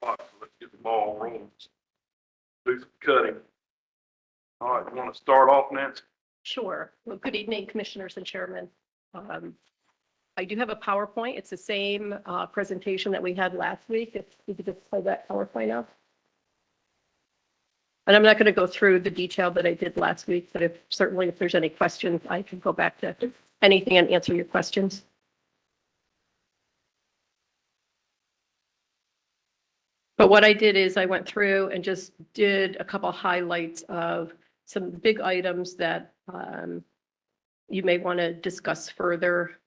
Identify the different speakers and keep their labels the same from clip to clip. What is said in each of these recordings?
Speaker 1: All right, so let's get the ball rolling. Do some cutting. All right, you want to start off, Nancy?
Speaker 2: Sure. Well, good evening, Commissioners and Chairman. I do have a PowerPoint. It's the same presentation that we had last week. If you could just play that PowerPoint up. And I'm not going to go through the detail that I did last week, but if there's any questions, I can go back to anything and answer your questions. But what I did is I went through and just did a couple highlights of some big items that you may want to discuss further.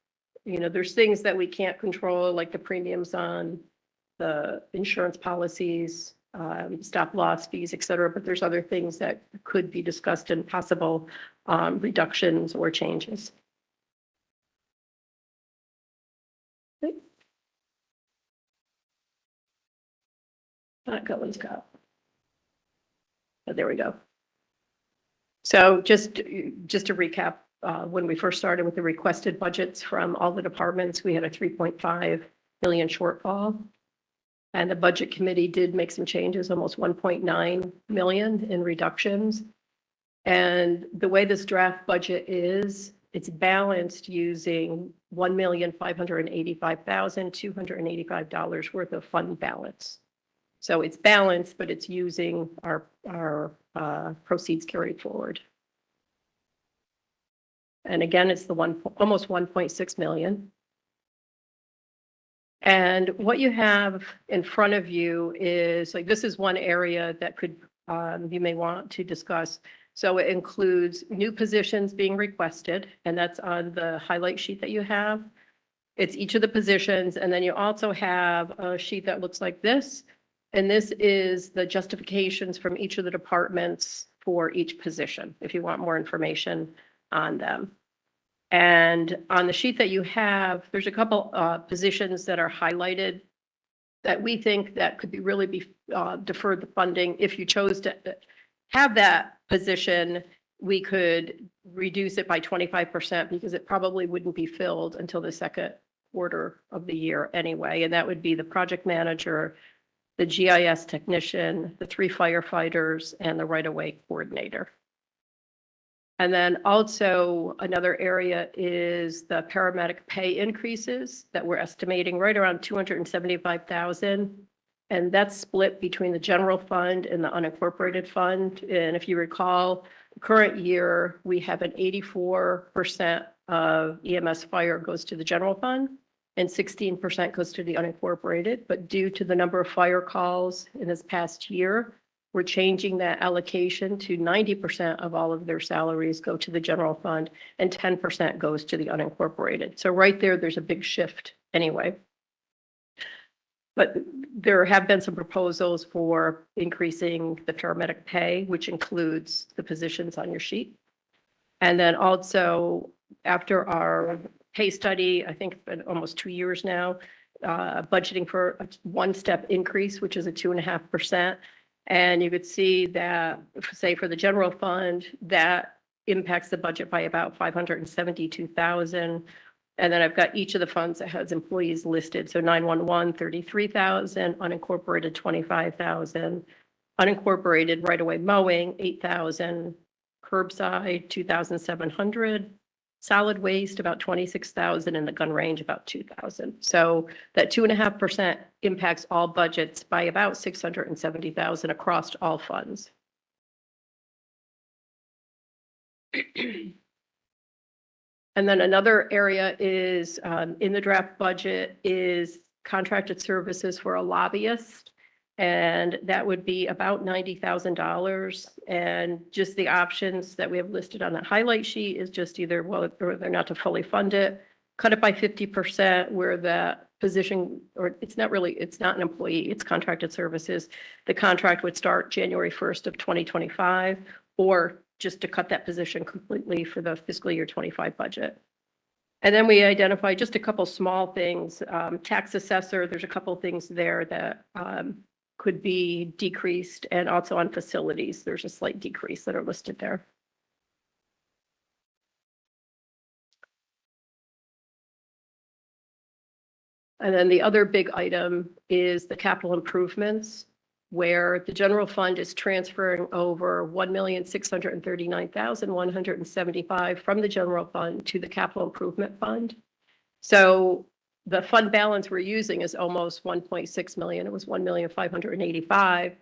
Speaker 2: You know, there's things that we can't control, like the premiums on the insurance policies, stop loss fees, et cetera. But there's other things that could be discussed and possible reductions or changes. Not going, Scott. Oh, there we go. So just to recap, when we first started with the requested budgets from all the departments, we had a 3.5 million shortfall. And the budget committee did make some changes, almost 1.9 million in reductions. And the way this draft budget is, it's balanced using $1,585,285 worth of fund balance. So it's balanced, but it's using our proceeds carried forward. And again, it's the almost 1.6 million. And what you have in front of you is like, this is one area that could, you may want to discuss. So it includes new positions being requested, and that's on the highlight sheet that you have. It's each of the positions. And then you also have a sheet that looks like this. And this is the justifications from each of the departments for each position, if you want more information on them. And on the sheet that you have, there's a couple positions that are highlighted that we think that could really be deferred the funding. If you chose to have that position, we could reduce it by 25% because it probably wouldn't be filled until the second quarter of the year anyway. And that would be the project manager, the GIS technician, the 3 firefighters, and the right-of-way coordinator. And then also another area is the paramedic pay increases that we're estimating right around 275,000. And that's split between the general fund and the unincorporated fund. And if you recall, the current year, we have an 84% of EMS fire goes to the general fund and 16% goes to the unincorporated. But due to the number of fire calls in this past year, we're changing that allocation to 90% of all of their salaries go to the general fund and 10% goes to the unincorporated. So right there, there's a big shift anyway. But there have been some proposals for increasing the paramedic pay, which includes the positions on your sheet. And then also after our pay study, I think it's been almost 2 years now, budgeting for a 1-step increase, which is a 2.5%. And you could see that, say, for the general fund, that impacts the budget by about 572,000. And then I've got each of the funds that has employees listed. So 911, 33,000, unincorporated, 25,000, unincorporated right-of-way mowing, 8,000, curbside, 2,700, solid waste, about 26,000, and the gun range, about 2,000. So that 2.5% impacts all budgets by about 670,000 across all funds. And then another area is in the draft budget is contracted services for a lobbyist. And that would be about $90,000. And just the options that we have listed on that highlight sheet is just either, well, or they're not to fully fund it, cut it by 50% where the position, or it's not an employee, it's contracted services. The contract would start January 1st of 2025, or just to cut that position completely for the fiscal year 25 budget. And then we identify just a couple small things. Tax assessor, there's a couple things there that could be decreased, and also on facilities, there's a slight decrease that are listed there. And then the other big item is the capital improvements, where the general fund is transferring over 1,639,175 from the general fund to the capital improvement fund. So the fund balance we're using is almost 1.6 million. It was 1,585,000.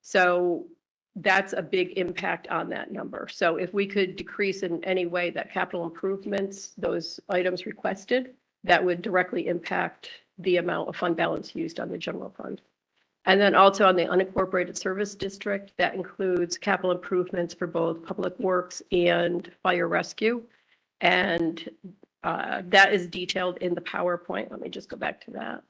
Speaker 2: So that's a big impact on that number. So if we could decrease in any way that capital improvements, those items requested, that would directly impact the amount of fund balance used on the general fund. And then also on the unincorporated service district, that includes capital improvements for both public works and fire rescue. And that is detailed in the PowerPoint. Let me just go back to that.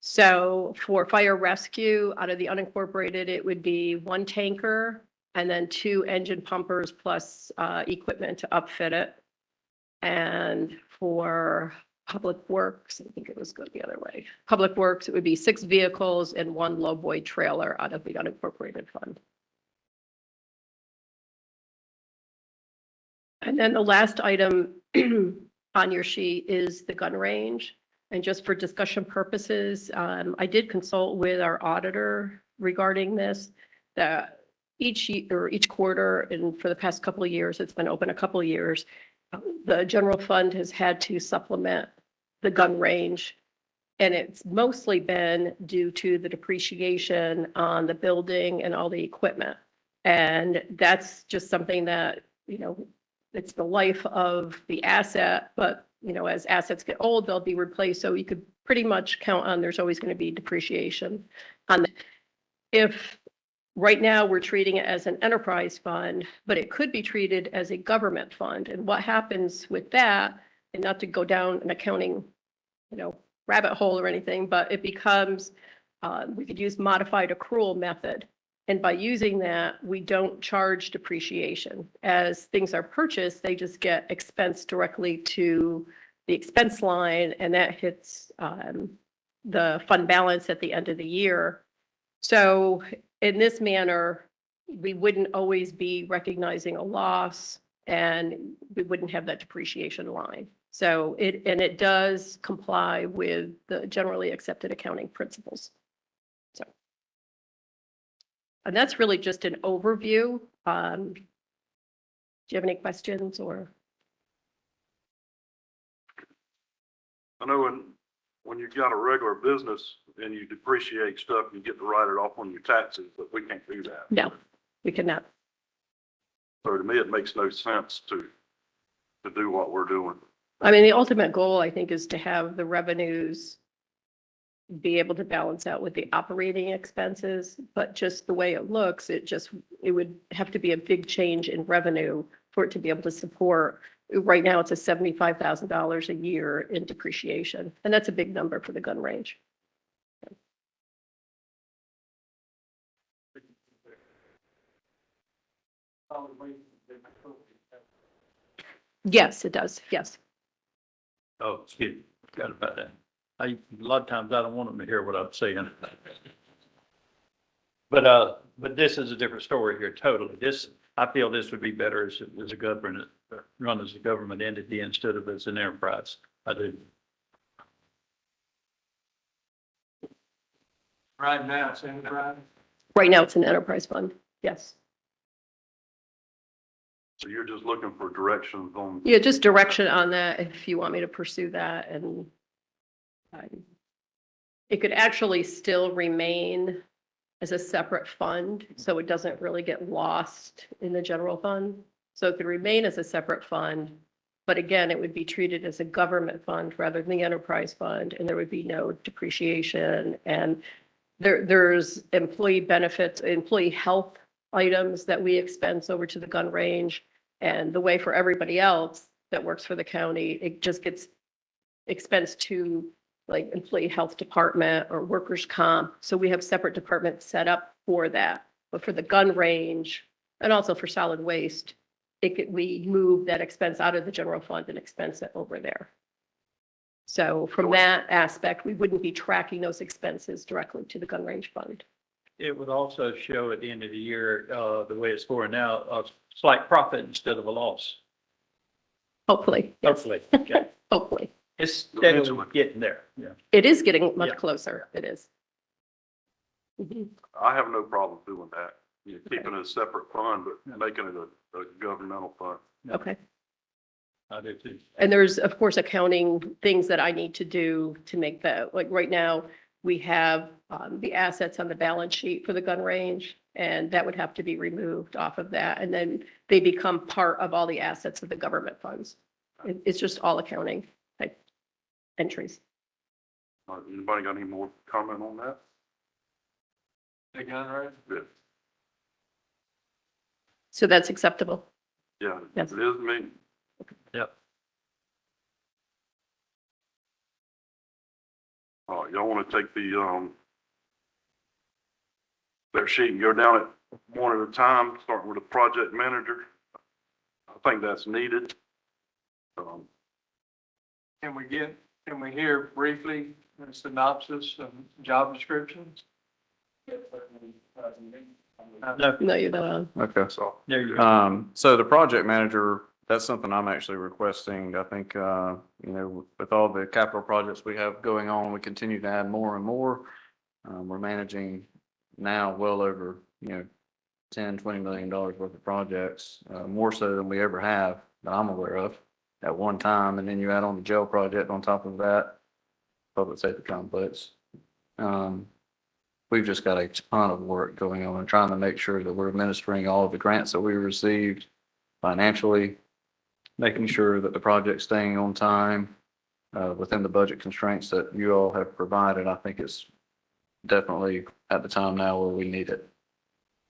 Speaker 2: So for fire rescue, out of the unincorporated, it would be 1 tanker and then 2 engine pumpers plus equipment to upfit it. And for public works, I think it was going the other way. Public works, it would be 6 vehicles and 1 lowboy trailer out of the unincorporated fund. And then the last item on your sheet is the gun range. And just for discussion purposes, I did consult with our auditor regarding this, that each quarter and for the past couple of years, it's been open a couple of years, the general fund has had to supplement the gun range. And it's mostly been due to the depreciation on the building and all the equipment. And that's just something that, you know, it's the life of the asset, but as assets get old, they'll be replaced. So you could pretty much count on there's always going to be depreciation on that. If right now we're treating it as an enterprise fund, but it could be treated as a government fund. And what happens with that, and not to go down an accounting, rabbit hole or anything, but it becomes, we could use modified accrual method. And by using that, we don't charge depreciation. As things are purchased, they just get expensed directly to the expense line, and that hits the fund balance at the end of the year. So in this manner, we wouldn't always be recognizing a loss, and we wouldn't have that depreciation line. So it does comply with the generally accepted accounting principles. And that's really just an overview. Do you have any questions or?
Speaker 1: I know when you've got a regular business and you depreciate stuff, you get to write it off on your taxes, but we can't do that.
Speaker 2: No, we cannot.
Speaker 1: So to me, it makes no sense to do what we're doing.
Speaker 2: I mean, the ultimate goal, I think, is to have the revenues be able to balance out with the operating expenses, but just the way it looks, it would have to be a big change in revenue for it to be able to support. Right now, it's a $75,000 a year in depreciation, and that's a big number for the gun range. Yes, it does. Yes.
Speaker 3: Oh, excuse me, forgot about that. A lot of times I don't want them to hear what I'm saying. But this is a different story here totally. I feel this would be better as a government, run as a government entity instead of as an enterprise. I do.
Speaker 4: Right now, it's enterprise.
Speaker 2: Right now, it's an enterprise fund. Yes.
Speaker 1: So you're just looking for directions on.
Speaker 2: Yeah, just direction on that if you want me to pursue that. And it could actually still remain as a separate fund, so it doesn't really get lost in the general fund. So it could remain as a separate fund, but again, it would be treated as a government fund rather than the enterprise fund, and there would be no depreciation. And there's employee benefits, employee health items that we expense over to the gun range. And the way for everybody else that works for the county, it just gets expensed to like employee health department or workers' comp. So we have separate departments set up for that. But for the gun range and also for solid waste, we move that expense out of the general fund and expense it over there. So from that aspect, we wouldn't be tracking those expenses directly to the gun range fund.
Speaker 3: it would also show at the end of the year, the way it's scoring now, a slight profit instead of a loss.
Speaker 2: Hopefully, yes,
Speaker 3: Hopefully, okay.
Speaker 2: hopefully.
Speaker 3: It's steadily getting there, yeah.
Speaker 2: It is getting much
Speaker 3: Yeah.
Speaker 2: closer. It is. Mhm.
Speaker 1: I have no problem doing that. You know, keeping it a separate fund, but making it a governmental fund.
Speaker 2: Okay.
Speaker 3: I do too.
Speaker 2: And there's, of course, accounting things that I need to do to make that, like right now, we have the assets on the balance sheet for the gun range, and that would have to be removed off of that. And then they become part of all the assets of the government funds. It's just all accounting type entries.
Speaker 1: Anybody got any more comment on that?
Speaker 4: The gun range?
Speaker 1: Yeah,
Speaker 2: So that's acceptable.
Speaker 1: yeah,
Speaker 2: Yes.
Speaker 1: it is me.
Speaker 3: Yep.
Speaker 1: Y'all want to take their sheet and go down it one at a time, starting with the project manager? I think that's needed.
Speaker 4: Can we hear briefly a synopsis of job descriptions?
Speaker 3: No,
Speaker 2: No, you don't.
Speaker 5: Okay.
Speaker 1: So,
Speaker 3: there you go.
Speaker 5: So the project manager, that's something I'm actually requesting. I think, with all the capital projects we have going on, we continue to add more and more. We're managing now well over, $10-20 million worth of projects, more so than we ever have that I'm aware of at one time. And then you add on the jail project on top of that, public safety complex. We've just got a ton of work going on and trying to make sure that we're administering all of the grants that we received financially, making sure that the project's staying on time, within the budget constraints that you all have provided. I think it's definitely at the time now where we need it.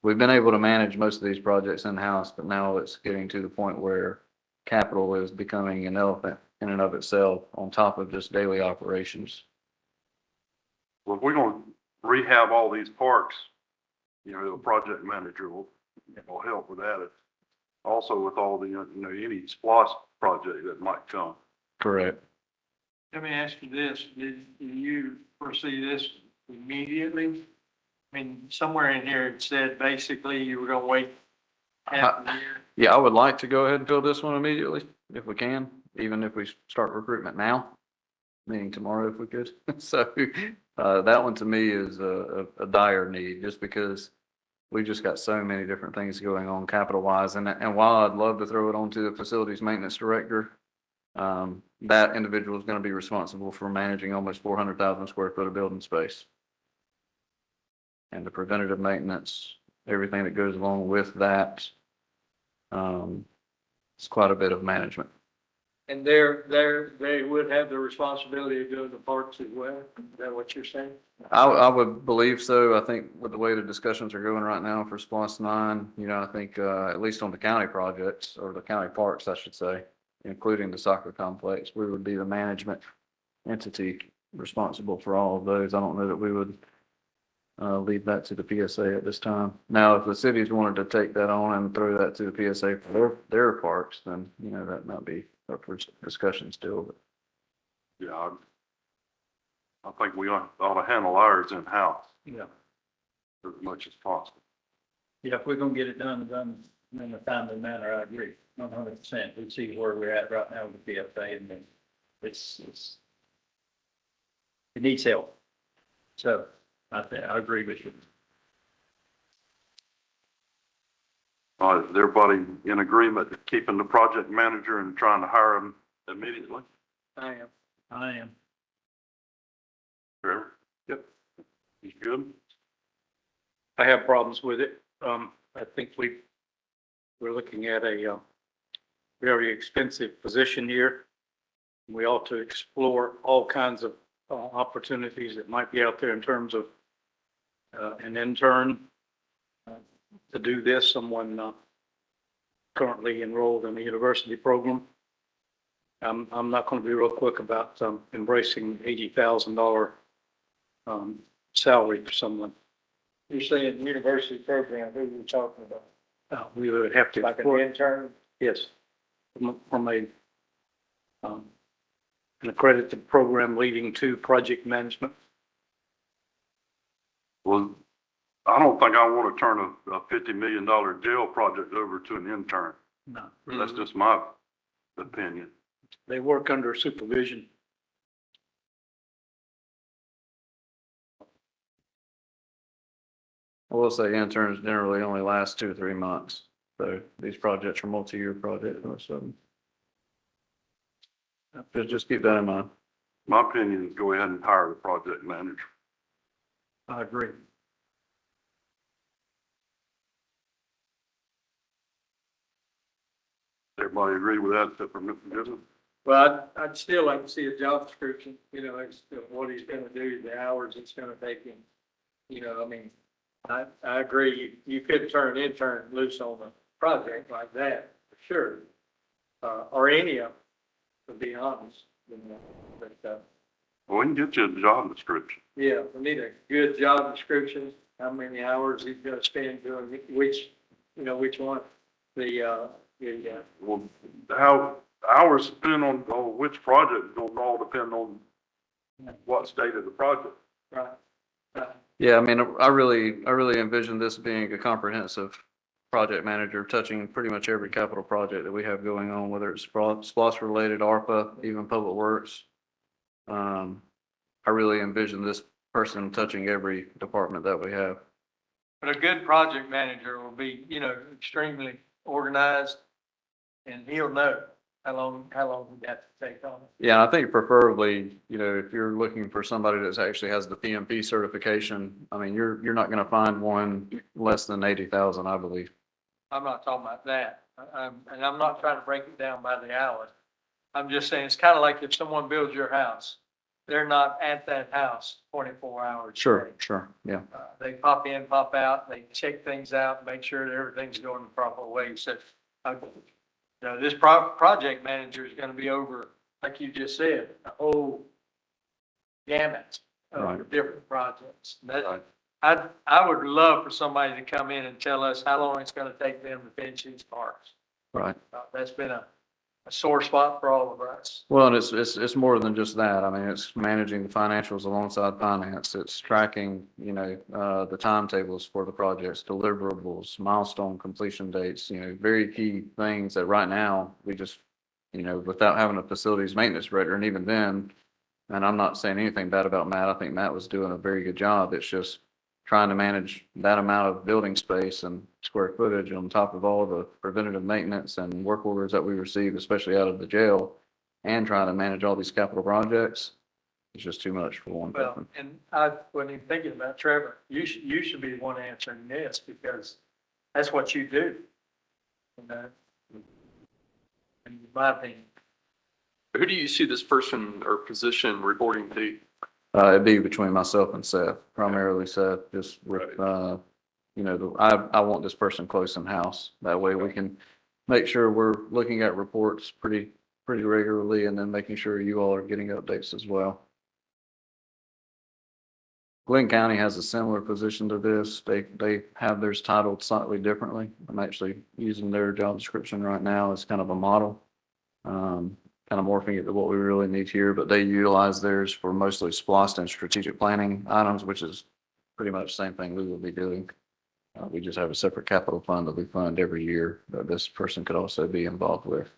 Speaker 5: We've been able to manage most of these projects in-house, but now it's getting to the point where capital is becoming an elephant in and of itself on top of just daily operations.
Speaker 1: well, if we're going to rehab all these parks, the project manager will help with that. Also with all the, any SPOS project that might come.
Speaker 5: Correct.
Speaker 4: Let me ask you this, do you foresee this immediately? I mean, somewhere in here it said basically you were gonna wait half a year.
Speaker 5: Yeah, I would like to go ahead and fill this one immediately if we can, even if we start recruitment now, meaning tomorrow if we could. So, that one to me is a dire need just because we've just got so many different things going on capital wise. And while I'd love to throw it on to the facilities maintenance director, that individual is going to be responsible for managing almost 400,000 square foot of building space. And the preventative maintenance, everything that goes along with that, it's quite a bit of management.
Speaker 4: And they would have the responsibility of doing the parks as well, is that what you're saying?
Speaker 5: I would believe so. I think with the way the discussions are going right now for SPOS 9, I think, at least on the county projects or the county parks, I should say, including the soccer complex, we would be the management entity responsible for all of those. I don't know that we would leave that to the PSA at this time. Now, if the cities wanted to take that on and throw that to the PSA for their parks, then, that might be up for discussion still. But
Speaker 1: Yeah, I think we ought to handle ours in-house
Speaker 3: Yeah.
Speaker 1: as much as possible.
Speaker 3: Yeah, if we're gonna get it done in a timely manner, I agree, 100%. We see where we're at right now with the PFA, and then it needs help. So I agree with you.
Speaker 1: Is everybody in agreement with keeping the project manager and trying to hire him immediately?
Speaker 4: I am.
Speaker 3: I am.
Speaker 1: Trevor? Yep. He's good?
Speaker 6: I have problems with it. I think we're looking at a very expensive position here. We ought to explore all kinds of opportunities that might be out there in terms of an intern to do this, someone currently enrolled in the university program. I'm not going to be real quick about embracing $80,000 salary for someone.
Speaker 4: You're saying university program, who are you talking about?
Speaker 6: We would have to.
Speaker 4: Like an intern?
Speaker 6: Yes, from an accredited program leading to project management.
Speaker 1: Well, I don't think I want to turn a $50 million jail project over to an intern.
Speaker 3: No.
Speaker 1: That's just my opinion.
Speaker 6: They work under supervision.
Speaker 5: I will say interns generally only last 2 or 3 months. So these projects are multi-year projects, most of them. Just keep that in mind.
Speaker 1: My opinion is go ahead and hire the project manager.
Speaker 6: I agree.
Speaker 1: Everybody agree with that except for Mr. Gibson?
Speaker 4: Well, I'd still like to see a job description, as to what he's gonna do, the hours it's gonna take him. I mean, I agree, you could turn an intern loose on a project like that, for sure. Or any of them, to be honest, but,
Speaker 1: Well, we can get you a job description.
Speaker 4: yeah, we need a good job description, how many hours he's gonna spend doing which one.
Speaker 1: Well, how hours depend on which project, it's gonna all depend on what state of the project.
Speaker 4: Right.
Speaker 5: Yeah, I mean, I really envision this being a comprehensive project manager touching pretty much every capital project that we have going on, whether it's SPOS related, ARPA, even Public Works. I really envision this person touching every department that we have.
Speaker 4: But a good project manager will be, extremely organized, and he'll know how long he got to take on it.
Speaker 5: Yeah, I think preferably, if you're looking for somebody that actually has the PMP certification, I mean, you're not gonna find one less than 80,000, I believe.
Speaker 4: I'm not talking about that. And I'm not trying to break it down by the hour. I'm just saying, it's kind of like if someone builds your house, they're not at that house 24 hours. a
Speaker 5: Sure,
Speaker 4: day.
Speaker 5: sure, yeah.
Speaker 4: They pop in, pop out, they check things out, make sure that everything's going the proper way. So, this project manager is gonna be over, like you just said, a whole gamut of
Speaker 5: Right.
Speaker 4: different projects.
Speaker 1: Right.
Speaker 4: I would love for somebody to come in and tell us how long it's gonna take them to finish these parks.
Speaker 5: Right.
Speaker 4: That's been a sore spot for all of us.
Speaker 5: Well, and it's more than just that. I mean, it's managing the financials alongside finance. It's tracking, the timetables for the projects, deliverables, milestone completion dates, very key things that right now we just, without having a facilities maintenance director, and even then, and I'm not saying anything bad about Matt. I think Matt was doing a very good job. It's just trying to manage that amount of building space and square footage on top of all the preventative maintenance and work orders that we receive, especially out of the jail, and trying to manage all these capital projects. It's just too much for one
Speaker 4: Well,
Speaker 5: person.
Speaker 4: and I wasn't even thinking about Trevor. You should be the one answering this because that's what you do. In my opinion.
Speaker 7: Who do you see this person or position reporting to?
Speaker 5: It'd be between myself and Seth, primarily Seth, just with, I want this person close in house. That way we can make sure we're looking at reports pretty regularly and then making sure you all are getting updates as well. Glenn County has a similar position to this. They have theirs titled slightly differently. I'm actually using their job description right now as kind of a model. Kind of morphing it to what we really need here, but they utilize theirs for mostly SPOS and strategic planning items, which is pretty much the same thing we will be doing. We just have a separate capital fund that we fund every year that this person could also be involved with.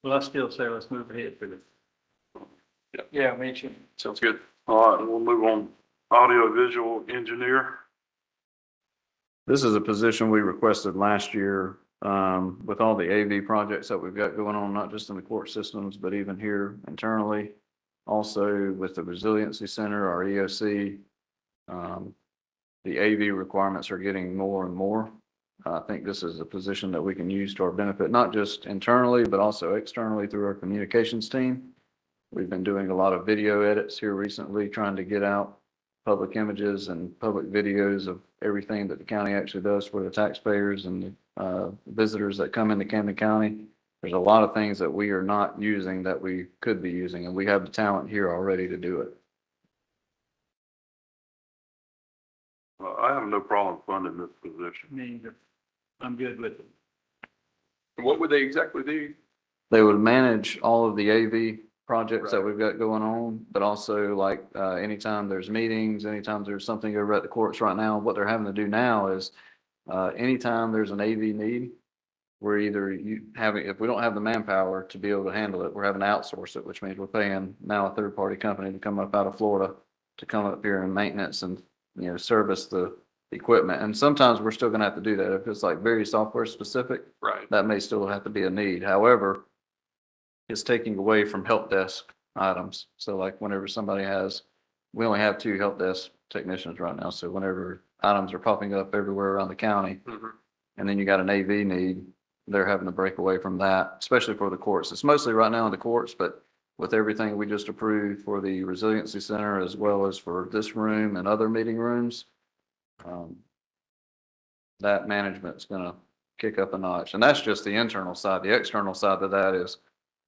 Speaker 3: Well, I still say let's move ahead with it.
Speaker 4: Yeah, me too.
Speaker 7: Sounds good.
Speaker 1: All right, and we'll move on. Audio visual engineer.
Speaker 5: This is a position we requested last year, with all the AV projects that we've got going on, not just in the court systems, but even here internally. Also with the Resiliency Center, our EOC, the AV requirements are getting more and more. I think this is a position that we can use to our benefit, not just internally, but also externally through our communications team. We've been doing a lot of video edits here recently, trying to get out public images and public videos of everything that the county actually does for the taxpayers and the visitors that come into Camden County. There's a lot of things that we are not using that we could be using, and we have the talent here already to do it.
Speaker 1: I have no problem funding this position.
Speaker 3: Me either. I'm good with it.
Speaker 7: What would they exactly do?
Speaker 5: They would manage all of the AV projects that we've got going on, but also like, anytime there's meetings, anytime there's something over at the courts right now, what they're having to do now is, anytime there's an AV need, we're either if we don't have the manpower to be able to handle it, we're having to outsource it, which means we're paying now a third-party company to come up out of Florida to come up here and maintenance and, service the equipment. And sometimes we're still gonna have to do that. If it's like very software specific,
Speaker 7: Right.
Speaker 5: that may still have to be a need. However, it's taking away from help desk items. So like whenever we only have 2 help desk technicians right now. So whenever items are popping up everywhere around the county,
Speaker 7: Mhm.
Speaker 5: and then you got an AV need, they're having to break away from that, especially for the courts. It's mostly right now in the courts, but with everything we just approved for the resiliency center as well as for this room and other meeting rooms, that management's gonna kick up a notch. And that's just the internal side. The external side of that is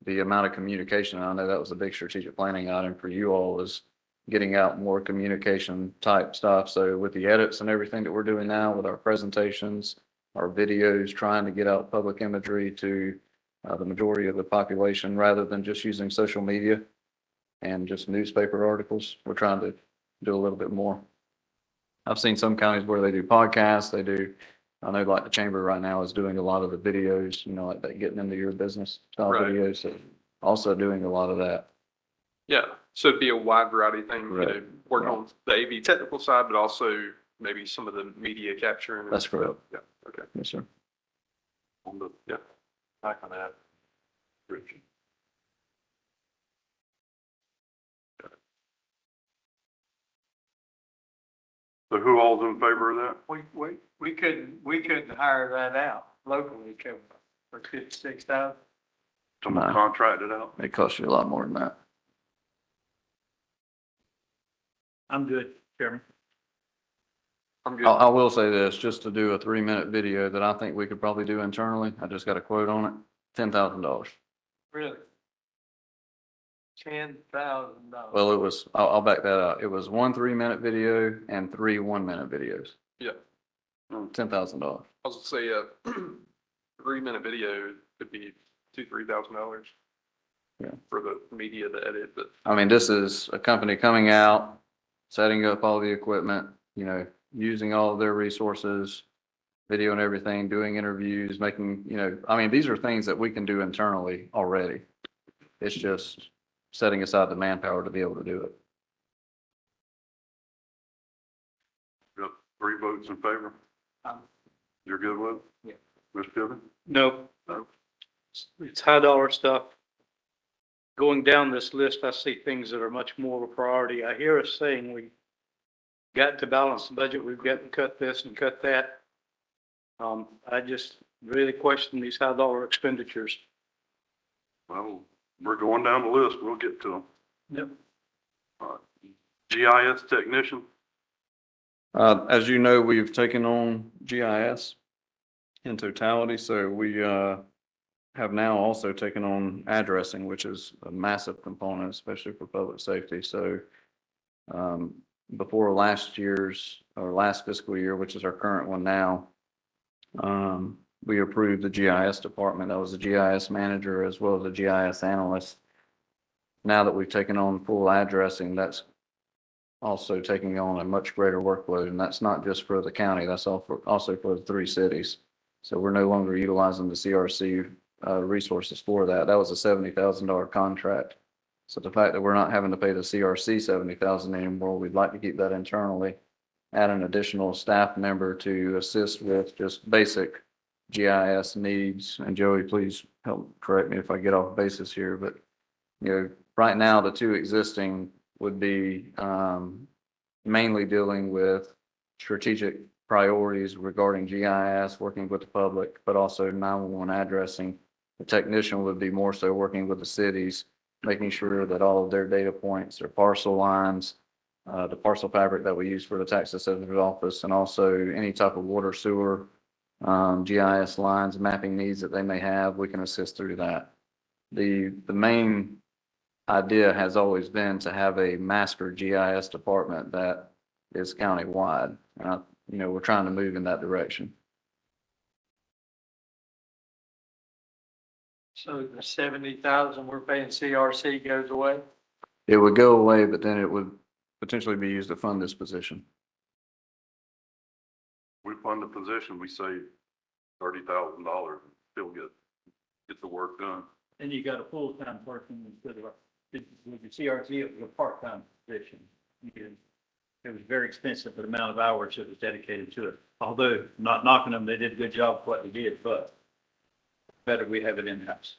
Speaker 5: the amount of communication. I know that was a big strategic planning item for you all, is getting out more communication type stuff. So with the edits and everything that we're doing now with our presentations, our videos, trying to get out public imagery to the majority of the population rather than just using social media and just newspaper articles. We're trying to do a little bit more. I've seen some counties where they do podcasts, I know like the chamber right now is doing a lot of the videos, like that getting into your business style
Speaker 7: Right.
Speaker 5: videos. So also doing a lot of that.
Speaker 7: Yeah, so it'd be a wide variety thing,
Speaker 5: Right.
Speaker 7: working on the AV technical side, but also maybe some of the media capturing. and
Speaker 5: That's correct.
Speaker 7: Yeah, okay.
Speaker 5: Yes, sir.
Speaker 1: Yeah, back on that. Richard. So who all's in favor of that?
Speaker 4: We couldn't hire that out locally, could we, for 56,000?
Speaker 1: Someone
Speaker 5: No.
Speaker 1: contracted out?
Speaker 5: It costs you a lot more than that.
Speaker 3: I'm good, Chairman.
Speaker 7: I'm good.
Speaker 5: I will say this, just to do a 3-minute video that I think we could probably do internally. I just got a quote on it, $10,000.
Speaker 4: Really? $10,000.
Speaker 5: Well, I'll back that up. It was 1 3-minute video and 3 1-minute videos.
Speaker 7: Yeah,
Speaker 5: $10,000.
Speaker 7: I was gonna say, 3-minute video could be $2,000-3,000.
Speaker 5: Yeah.
Speaker 7: For the media to edit, but
Speaker 5: I mean, this is a company coming out, setting up all the equipment, using all of their resources, video and everything, doing interviews, making, I mean, these are things that we can do internally already. It's just setting aside the manpower to be able to do it.
Speaker 1: Got 3 votes in favor? You're good with it?
Speaker 4: Yeah.
Speaker 1: Ms. Piven?
Speaker 6: No,
Speaker 1: No.
Speaker 6: it's high dollar stuff. Going down this list, I see things that are much more of a priority. I hear us saying we got to balance the budget, we've got to cut this and cut that. I just really question these high dollar expenditures.
Speaker 1: Well, we're going down the list. We'll get to them.
Speaker 6: Yep.
Speaker 1: GIS technician,
Speaker 5: As you know, we've taken on GIS in totality, so we have now also taken on addressing, which is a massive component, especially for public safety. So before last fiscal year, which is our current one now, we approved the GIS department. That was the GIS manager as well as the GIS analyst. Now that we've taken on full addressing, that's also taking on a much greater workload. And that's not just for the county, that's also for the 3 cities. So we're no longer utilizing the CRC resources for that. That was a $70,000 contract. So the fact that we're not having to pay the CRC $70,000 anymore, we'd like to keep that internally. Add an additional staff member to assist with just basic GIS needs. And Joey, please help correct me if I get off basis here, but right now the 2 existing would be mainly dealing with strategic priorities regarding GIS, working with the public, but also 911 addressing. The technician would be more so working with the cities, making sure that all of their data points, their parcel lines, the parcel fabric that we use for the tax assessor's office, and also any type of water, sewer, GIS lines, mapping needs that they may have, we can assist through that. The main idea has always been to have a master GIS department that is countywide. We're trying to move in that direction.
Speaker 4: So the 70,000 we're paying CRC goes away?
Speaker 5: It would go away, but then it would potentially be used to fund this position.
Speaker 1: We fund the position, we save $30,000, and still get the work done.
Speaker 3: And you got a full-time person instead of with the CRT, it was a part-time position. It was very expensive for the amount of hours that was dedicated to it. Although, not knocking them, they did a good job of what they did, but better we have it in-house.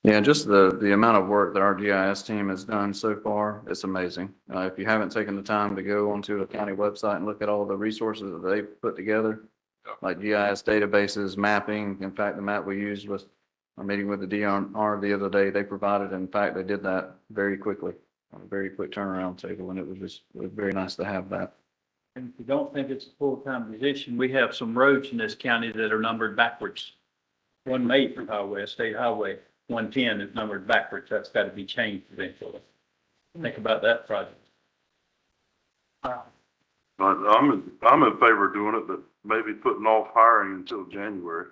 Speaker 5: Yeah, just the amount of work that our GIS team has done so far, it's amazing. If you haven't taken the time to go onto a county website and look at all the resources that they've put together, like GIS databases, mapping, in fact, the map we used was a meeting with the DNR the other day, they provided, in fact, they did that very quickly, on a very quick turnaround table, and it was very nice to have that.
Speaker 3: And if you don't think it's a full-time position, we have some roads in this county that are numbered backwards. 1 highway, a state highway, 110 is numbered backwards. That's got to be changed eventually. Think about that project.
Speaker 1: I'm in favor of doing it, but maybe putting off hiring until January.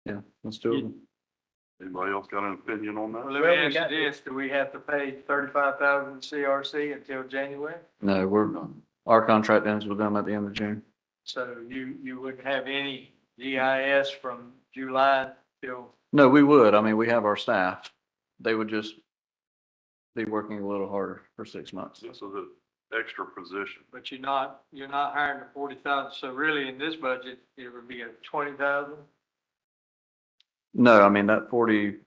Speaker 5: Yeah, let's do it.
Speaker 1: Anybody else got an opinion on that?
Speaker 4: Well, let me ask you this, do we have to pay 35,000 CRC until January?
Speaker 5: No, our contract ends with them at the end of June.
Speaker 4: So you wouldn't have any GIS from July till,
Speaker 5: No, we would. I mean, we have our staff. They would just be working a little harder for 6 months.
Speaker 1: This is an extra position.
Speaker 4: but you're not hiring the 40,000. So really in this budget, it would be a 20,000?
Speaker 5: No, I mean, that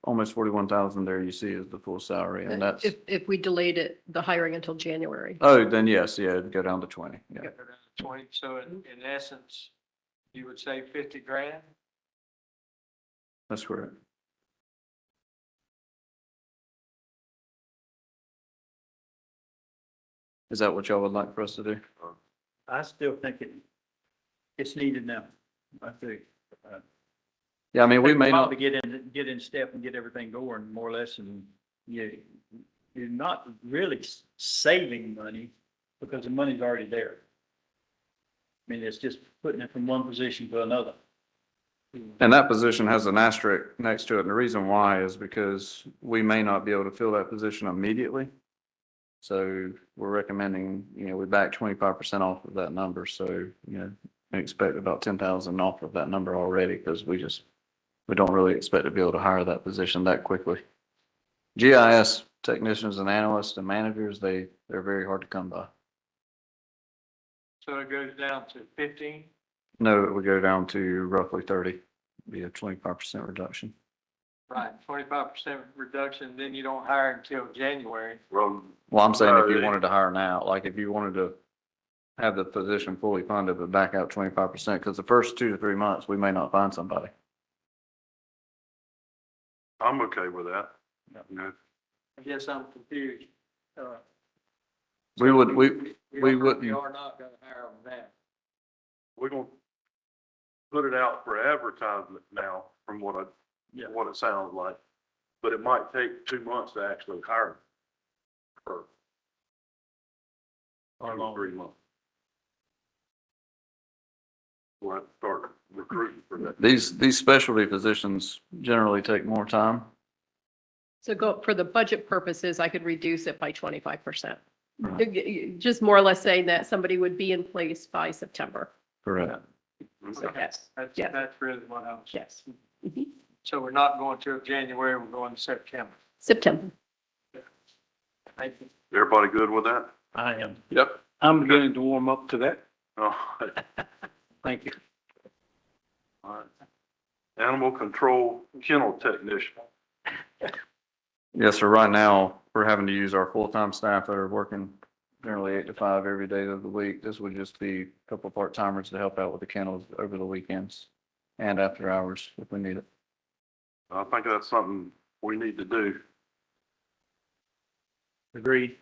Speaker 5: almost 41,000 there you see is the full salary, and that's,
Speaker 2: If we delayed it, the hiring until January.
Speaker 5: oh, then yes, yeah, it'd go down to 20, yeah.
Speaker 4: Go down to 20, so in essence, you would say 50 grand?
Speaker 5: That's correct. Is that what y'all would like for us to do?
Speaker 3: I still think it's needed now. I think.
Speaker 5: Yeah, I mean, we may not,
Speaker 3: Probably get in step and get everything going more or less, and you're not really saving money because the money's already there. I mean, it's just putting it from one position to another.
Speaker 5: and that position has an asterisk next to it, and the reason why is because we may not be able to fill that position immediately. So we're recommending, we back 25% off of that number, so, we expect about 10,000 off of that number already, because we don't really expect to be able to hire that position that quickly. GIS technicians and analysts and managers, they're very hard to come by.
Speaker 4: So it goes down to 15?
Speaker 5: No, it would go down to roughly 30, be a 25% reduction.
Speaker 4: Right, 25% reduction, then you don't hire until January.
Speaker 1: Well,
Speaker 5: Well, I'm saying if you
Speaker 1: they-
Speaker 5: wanted to hire now, like if you wanted to have the position fully funded, but back out 25%, because the first 2 to 3 months, we may not find somebody.
Speaker 1: I'm okay with that.
Speaker 4: I guess I'm confused.
Speaker 5: We would, we
Speaker 4: We
Speaker 5: wouldn't.
Speaker 4: are not gonna hire them now.
Speaker 1: We're gonna put it out for advertisement now, from what it sounds like. But it might take 2 months to actually hire them. Or 3 months. We'll have to start recruiting for that.
Speaker 5: These specialty positions generally take more time.
Speaker 2: So for the budget purposes, I could reduce it by 25%. Just more or less saying that somebody would be in place by September.
Speaker 5: Correct.
Speaker 2: So yes,
Speaker 4: That's,
Speaker 2: yes.
Speaker 4: that's really what I was.
Speaker 2: yes. Mhm.
Speaker 4: So we're not going to January, we're going to September.
Speaker 2: September.
Speaker 4: Thank you.
Speaker 1: Everybody good with that?
Speaker 3: I am.
Speaker 7: Yep.
Speaker 6: I'm beginning to warm up to that.
Speaker 1: Oh,
Speaker 6: Thank you.
Speaker 1: all right. Animal control kennel technician.
Speaker 5: Yes, sir. Right now, we're having to use our full-time staff that are working generally 8 to 5 every day of the week. This would just be a couple of part-timers to help out with the kennels over the weekends and after hours if we need it.
Speaker 1: I think that's something we need to do.
Speaker 3: Agreed.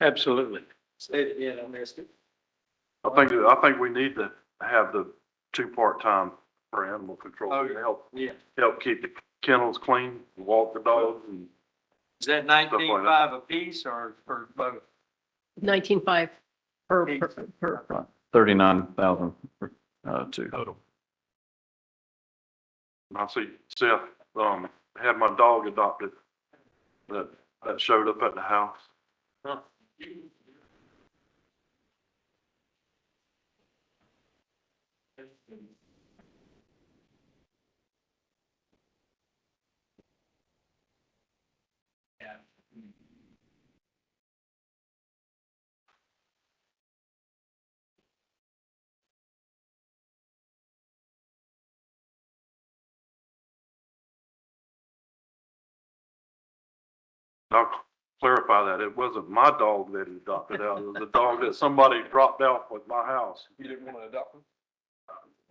Speaker 6: Absolutely.
Speaker 4: Say it again, I missed it.
Speaker 1: I think we need to have the 2 part-time for animal control
Speaker 4: Oh,
Speaker 1: to
Speaker 4: yeah.
Speaker 1: help keep the kennels clean, walk the dogs, and
Speaker 4: Is that 19.5 a piece or for both?
Speaker 2: 19.5. Per
Speaker 5: 39,000, two.
Speaker 6: Total.
Speaker 1: And I see Seth, had my dog adopted that showed up at the house. I'll clarify that. It wasn't my dog that he adopted out. It was a dog that somebody dropped out with my house.
Speaker 7: You didn't want to adopt them?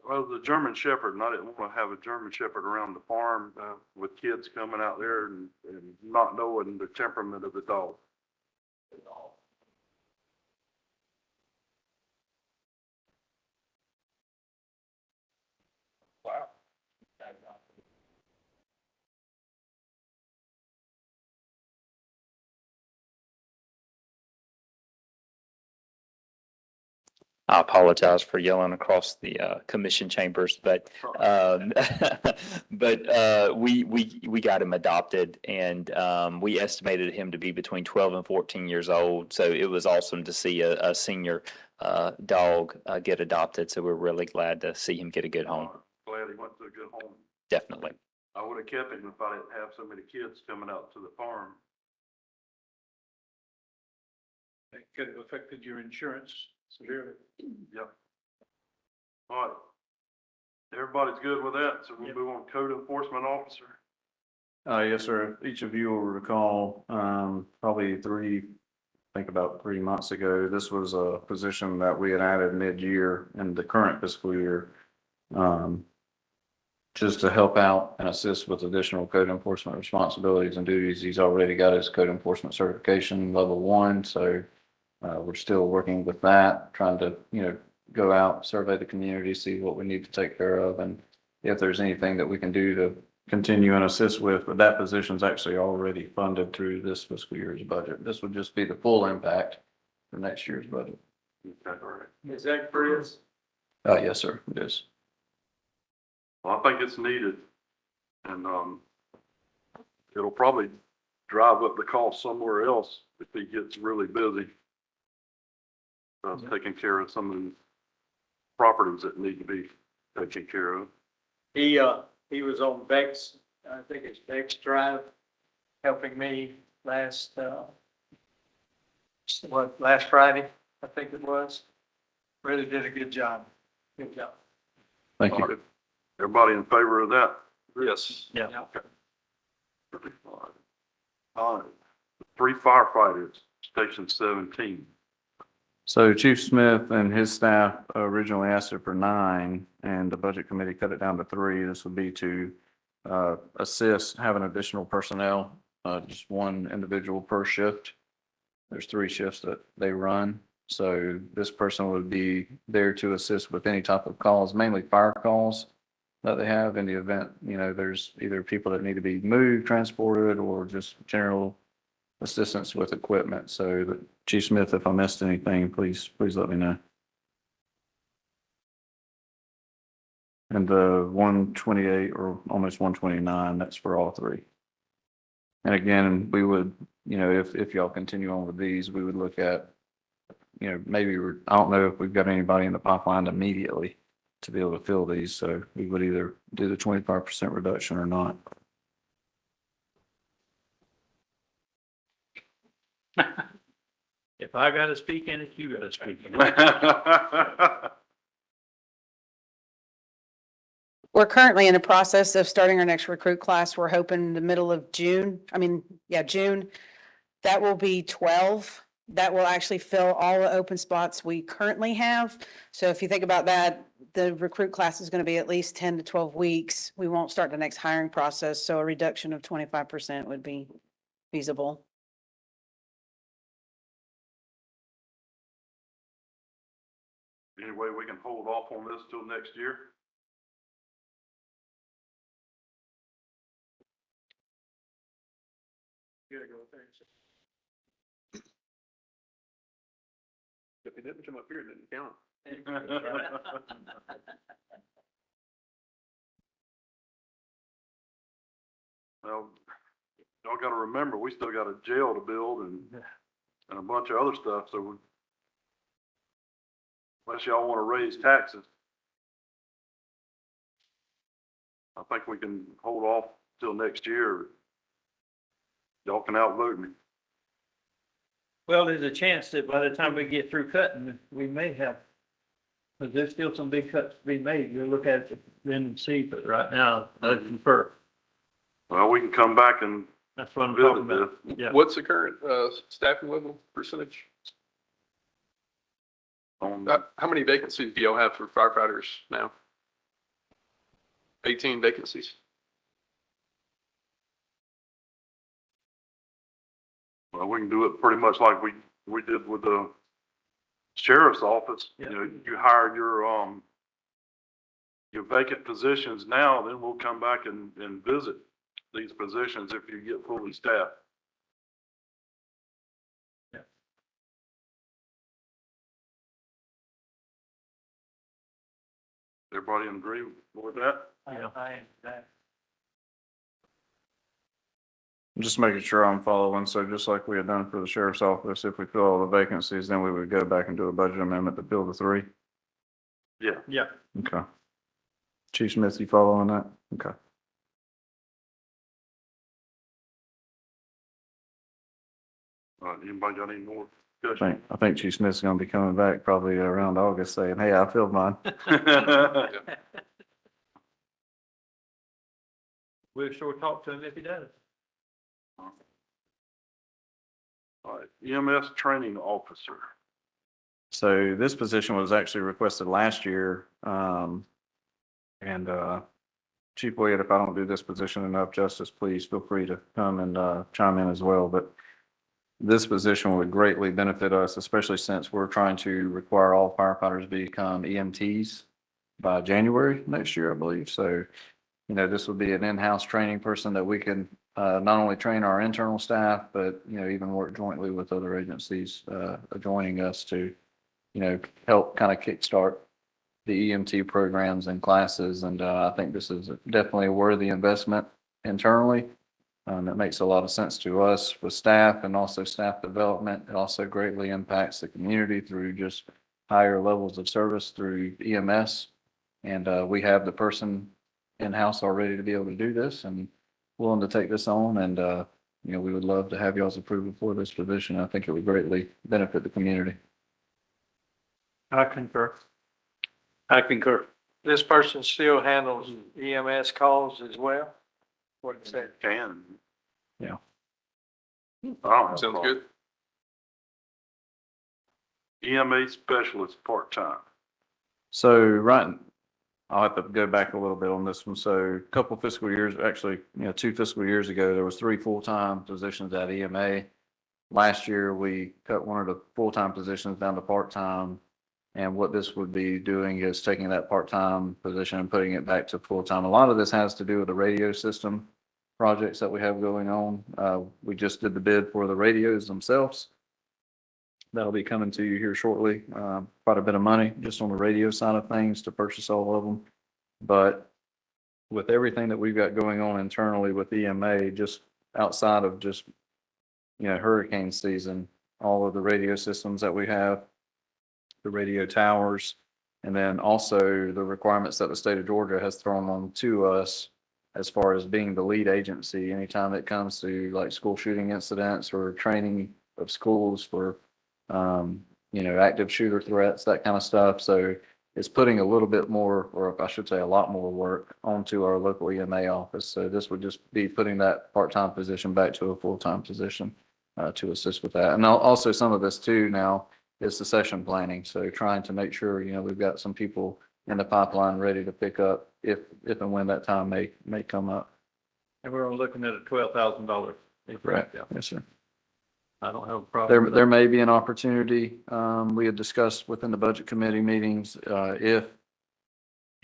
Speaker 1: Well, it was a German Shepherd, and I didn't want to have a German Shepherd around the farm, with kids coming out there and not knowing the temperament of the dog.
Speaker 7: Wow.
Speaker 8: I apologize for yelling across the commission chambers, but we got him adopted, and we estimated him to be between 12 and 14 years old. So it was awesome to see a senior dog get adopted. So we're really glad to see him get a good home.
Speaker 1: Glad he went to a good home.
Speaker 8: Definitely.
Speaker 1: I would have kept him if I didn't have so many kids coming out to the farm.
Speaker 6: That could have affected your insurance severely.
Speaker 1: Yep. All right. Everybody's good with that, so we'll move on to code enforcement officer.
Speaker 5: Yes, sir. Each of you will recall, probably about 3 months ago, this was a position that we had added mid-year in the current fiscal year. Just to help out and assist with additional code enforcement responsibilities and duties. He's already got his code enforcement certification level 1, so we're still working with that, trying to, go out, survey the community, see what we need to take care of, and if there's anything that we can do to continue and assist with. But that position's actually already funded through this fiscal year's budget. This would just be the full impact for next year's budget.
Speaker 1: Okay, all right.
Speaker 4: Is that Chris?
Speaker 5: Yes, sir, it is.
Speaker 1: Well, I think it's needed, and, it'll probably drive up the cost somewhere else if he gets really busy. Taking care of some of the properties that need to be taken care of.
Speaker 4: He was on Bex, I think it's Bex Drive, helping me last Friday, I think it was. Really did a good job. Good job.
Speaker 5: Thank you.
Speaker 1: All right. Everybody in favor of that?
Speaker 7: Yes.
Speaker 3: Yeah.
Speaker 1: Okay. All right. 3 firefighters, Station 17.
Speaker 5: So Chief Smith and his staff originally asked it for 9, and the budget committee cut it down to 3. This would be to assist, having additional personnel, just 1 individual per shift. There's 3 shifts that they run. So this person would be there to assist with any type of calls, mainly fire calls that they have in the event, there's either people that need to be moved, transported, or just general assistance with equipment. So Chief Smith, if I missed anything, please let me know. And the 128 or almost 129, that's for all 3. And again, we would, if y'all continue on with these, we would look at, maybe I don't know if we've got anybody in the pipeline immediately to be able to fill these. So we would either do the 25% reduction or not.
Speaker 3: If I gotta speak in it, you gotta speak in it.
Speaker 9: We're currently in the process of starting our next recruit class. We're hoping the middle of June. June. That will be 12. That will actually fill all the open spots we currently have. So if you think about that, the recruit class is going to be at least 10 to 12 weeks. We won't start the next hiring process, so a reduction of 25% would be feasible.
Speaker 1: Any way we can hold off on this till next year?
Speaker 6: You gotta go with that.
Speaker 7: didn't come up here, it didn't count.
Speaker 1: Well, y'all gotta remember, we still got a jail to build and a bunch of other stuff, so unless y'all wanna raise taxes, I think we can hold off till next year. Y'all can outvote me.
Speaker 3: Well, there's a chance that by the time we get through cutting, we may have, because there's still some big cuts to be made. You'll look at it then and see, but right now, I concur.
Speaker 1: Well, we can come back and
Speaker 3: That's what I'm talking
Speaker 1: visit
Speaker 3: about.
Speaker 1: this
Speaker 3: Yeah.
Speaker 7: What's the current, staffing level percentage?
Speaker 1: on,
Speaker 7: How many vacancies do y'all have for firefighters now? 18 vacancies.
Speaker 1: well, we can do it pretty much like we did with the sheriff's office.
Speaker 3: Yeah.
Speaker 1: You know, you hire your vacant positions now, then we'll come back and visit these positions if you get fully staffed.
Speaker 3: Yeah.
Speaker 1: Everybody in agreement with that?
Speaker 3: Yeah.
Speaker 5: I'm just making sure I'm following. So just like we had done for the sheriff's office, if we fill all the vacancies, then we would go back and do a budget amendment to fill the 3.
Speaker 1: Yeah.
Speaker 3: Yeah.
Speaker 5: Okay. Chief Smith, you following that? Okay.
Speaker 1: All right, anybody got any more
Speaker 5: I
Speaker 1: discussion?
Speaker 5: think Chief Smith's gonna be coming back probably around August saying, hey, I filled mine.
Speaker 3: We'll sure talk to him if he does.
Speaker 1: All right, EMS training officer.
Speaker 5: So this position was actually requested last year. And Chief Williott, if I don't do this position enough justice, please feel free to come and chime in as well. But this position would greatly benefit us, especially since we're trying to require all firefighters to become EMTs by January next year, I believe. So, you know, this would be an in-house training person that we can not only train our internal staff, but, you know, even work jointly with other agencies joining us to, you know, help kind of kickstart the EMT programs and classes. And I think this is definitely a worthy investment internally. It makes a lot of sense to us with staff and also staff development. It also greatly impacts the community through just higher levels of service through EMS. And we have the person in-house already to be able to do this and willing to take this on. And, you know, we would love to have y'all's approval for this position. I think it would greatly benefit the community.
Speaker 3: I concur.
Speaker 4: This person still handles EMS calls as well? What is that?
Speaker 1: Can.
Speaker 5: Yeah.
Speaker 1: I don't have a
Speaker 7: Sounds
Speaker 1: problem.
Speaker 7: good.
Speaker 1: EMA specialist, part-time.
Speaker 5: So, right, I'll have to go back a little bit on this one. So a couple fiscal years, actually, 2 fiscal years ago, there was 3 full-time positions at EMA. Last year, we cut one of the full-time positions down to part-time. And what this would be doing is taking that part-time position and putting it back to full-time. A lot of this has to do with the radio system projects that we have going on. We just did the bid for the radios themselves. That'll be coming to you here shortly. Quite a bit of money just on the radio side of things to purchase all of them. But with everything that we've got going on internally with EMA, just outside of just, hurricane season, all of the radio systems that we have, the radio towers, and then also the requirements that the state of Georgia has thrown on to us as far as being the lead agency anytime it comes to like school shooting incidents or training of schools for, active shooter threats, that kind of stuff. So it's putting a little bit more, or I should say a lot more work onto our local EMA office. So this would just be putting that part-time position back to a full-time position to assist with that. And also some of this too now is the session planning. So trying to make sure, we've got some people in the pipeline ready to pick up if and when that time may come up.
Speaker 3: And we're looking at a $12,000.
Speaker 5: Correct. Yes, sir.
Speaker 3: I don't have a problem.
Speaker 5: There may be an opportunity, we had discussed within the budget committee meetings, if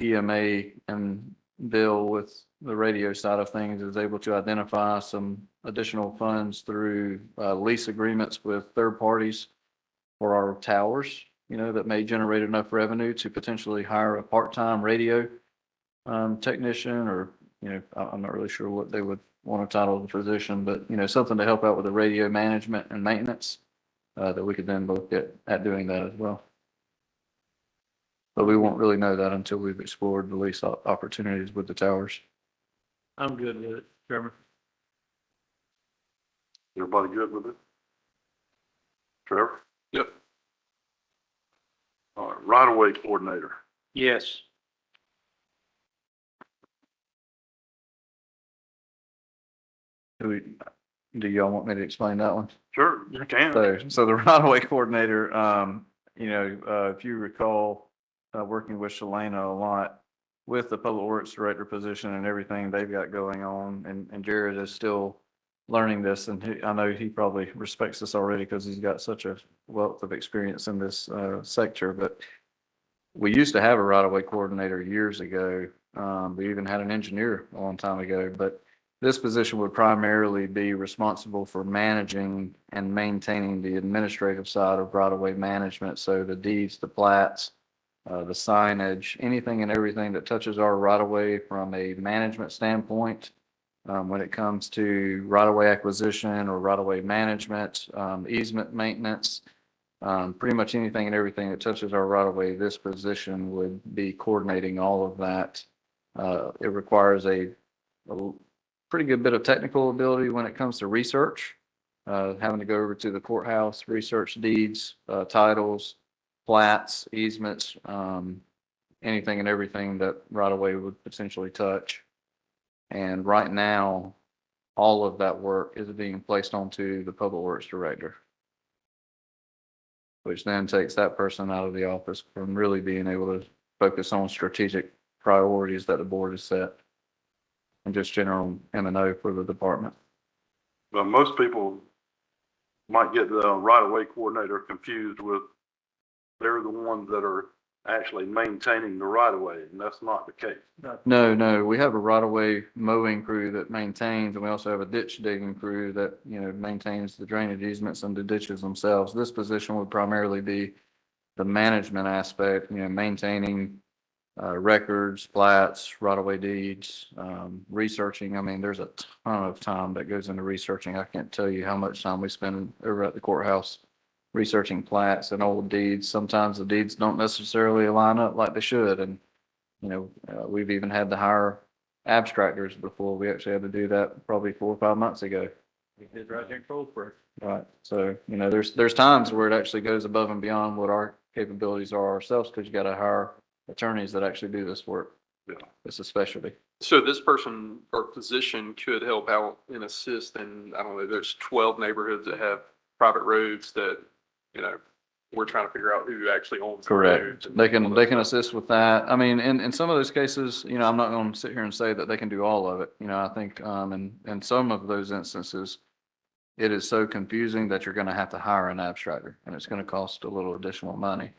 Speaker 5: EMA and Bill with the radio side of things is able to identify some additional funds through lease agreements with third parties for our towers, you know, that may generate enough revenue to potentially hire a part-time radio technician, or, you know, I'm not really sure what they would want to title the position, but, you know, something to help out with the radio management and maintenance, that we could then look at doing that as well. But we won't really know that until we've explored the lease opportunities with the towers.
Speaker 3: I'm good with it, Chairman.
Speaker 1: Everybody good with it? Trevor?
Speaker 7: Yep.
Speaker 1: All right, right-of-way coordinator.
Speaker 6: Yes.
Speaker 5: Do y'all want me to explain that one?
Speaker 1: Sure, you can.
Speaker 5: So the right-of-way coordinator, you know, if you recall, working with Shalana a lot with the Public Works Director position and everything they've got going on, and Jared is still learning this, and I know he probably respects this already because he's got such a wealth of experience in this, sector, but we used to have a right-of-way coordinator years ago. We even had an engineer a long time ago, but this position would primarily be responsible for managing and maintaining the administrative side of right-of-way management. So the deeds, the plats, the signage, anything and everything that touches our right-of-way from a management standpoint. When it comes to right-of-way acquisition or right-of-way management, easement maintenance, pretty much anything and everything that touches our right-of-way, this position would be coordinating all of that. It requires a pretty good bit of technical ability when it comes to research, having to go over to the courthouse, research deeds, titles, plats, easements, anything and everything that right-of-way would potentially touch. And right now, all of that work is being placed onto the Public Works Director, which then takes that person out of the office from really being able to focus on strategic priorities that the board has set and just general M&O for the department.
Speaker 1: But most people might get the right-of-way coordinator confused with, they're the ones that are actually maintaining the right-of-way, and that's not the case.
Speaker 5: No, we have a right-of-way mowing crew that maintains, and we also have a ditch digging crew that, you know, maintains the drainage easements and the ditches themselves. This position would primarily be the management aspect, you know, maintaining records, plats, right-of-way deeds, researching. I mean, there's a ton of time that goes into researching. I can't tell you how much time we spend over at the courthouse researching plats and old deeds. Sometimes the deeds don't necessarily line up like they should. And, you know, we've even had to hire abstractors before. We actually had to do that probably 4 or 5 months ago.
Speaker 3: We did right there in Coldspring.
Speaker 5: Right. So, you know, there's times where it actually goes above and beyond what our capabilities are ourselves, because you got to hire attorneys that actually do this work.
Speaker 1: Yeah.
Speaker 5: It's a specialty.
Speaker 7: So this person or position could help out and assist in, I don't know, there's 12 neighborhoods that have private roads that, you know, we're trying to figure out who actually owns the roads.
Speaker 5: Correct. They can assist with that. I mean, in some of those cases, you know, I'm not going to sit here and say that they can do all of it. You know, I think, in some of those instances, it is so confusing that you're going to have to hire an abstractor, and it's going to cost a little additional money.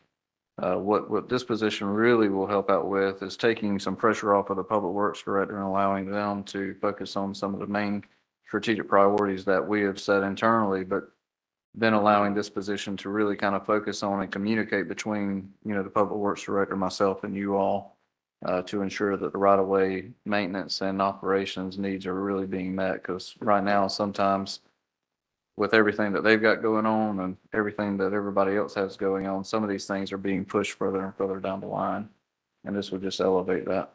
Speaker 5: What this position really will help out with is taking some pressure off of the Public Works Director and allowing them to focus on some of the main strategic priorities that we have set internally, but then allowing this position to really kind of focus on and communicate between, you know, the Public Works Director, myself, and you all, to ensure that the right-of-way maintenance and operations needs are really being met. Because right now, sometimes with everything that they've got going on and everything that everybody else has going on, some of these things are being pushed further and further down the line. And this would just elevate that.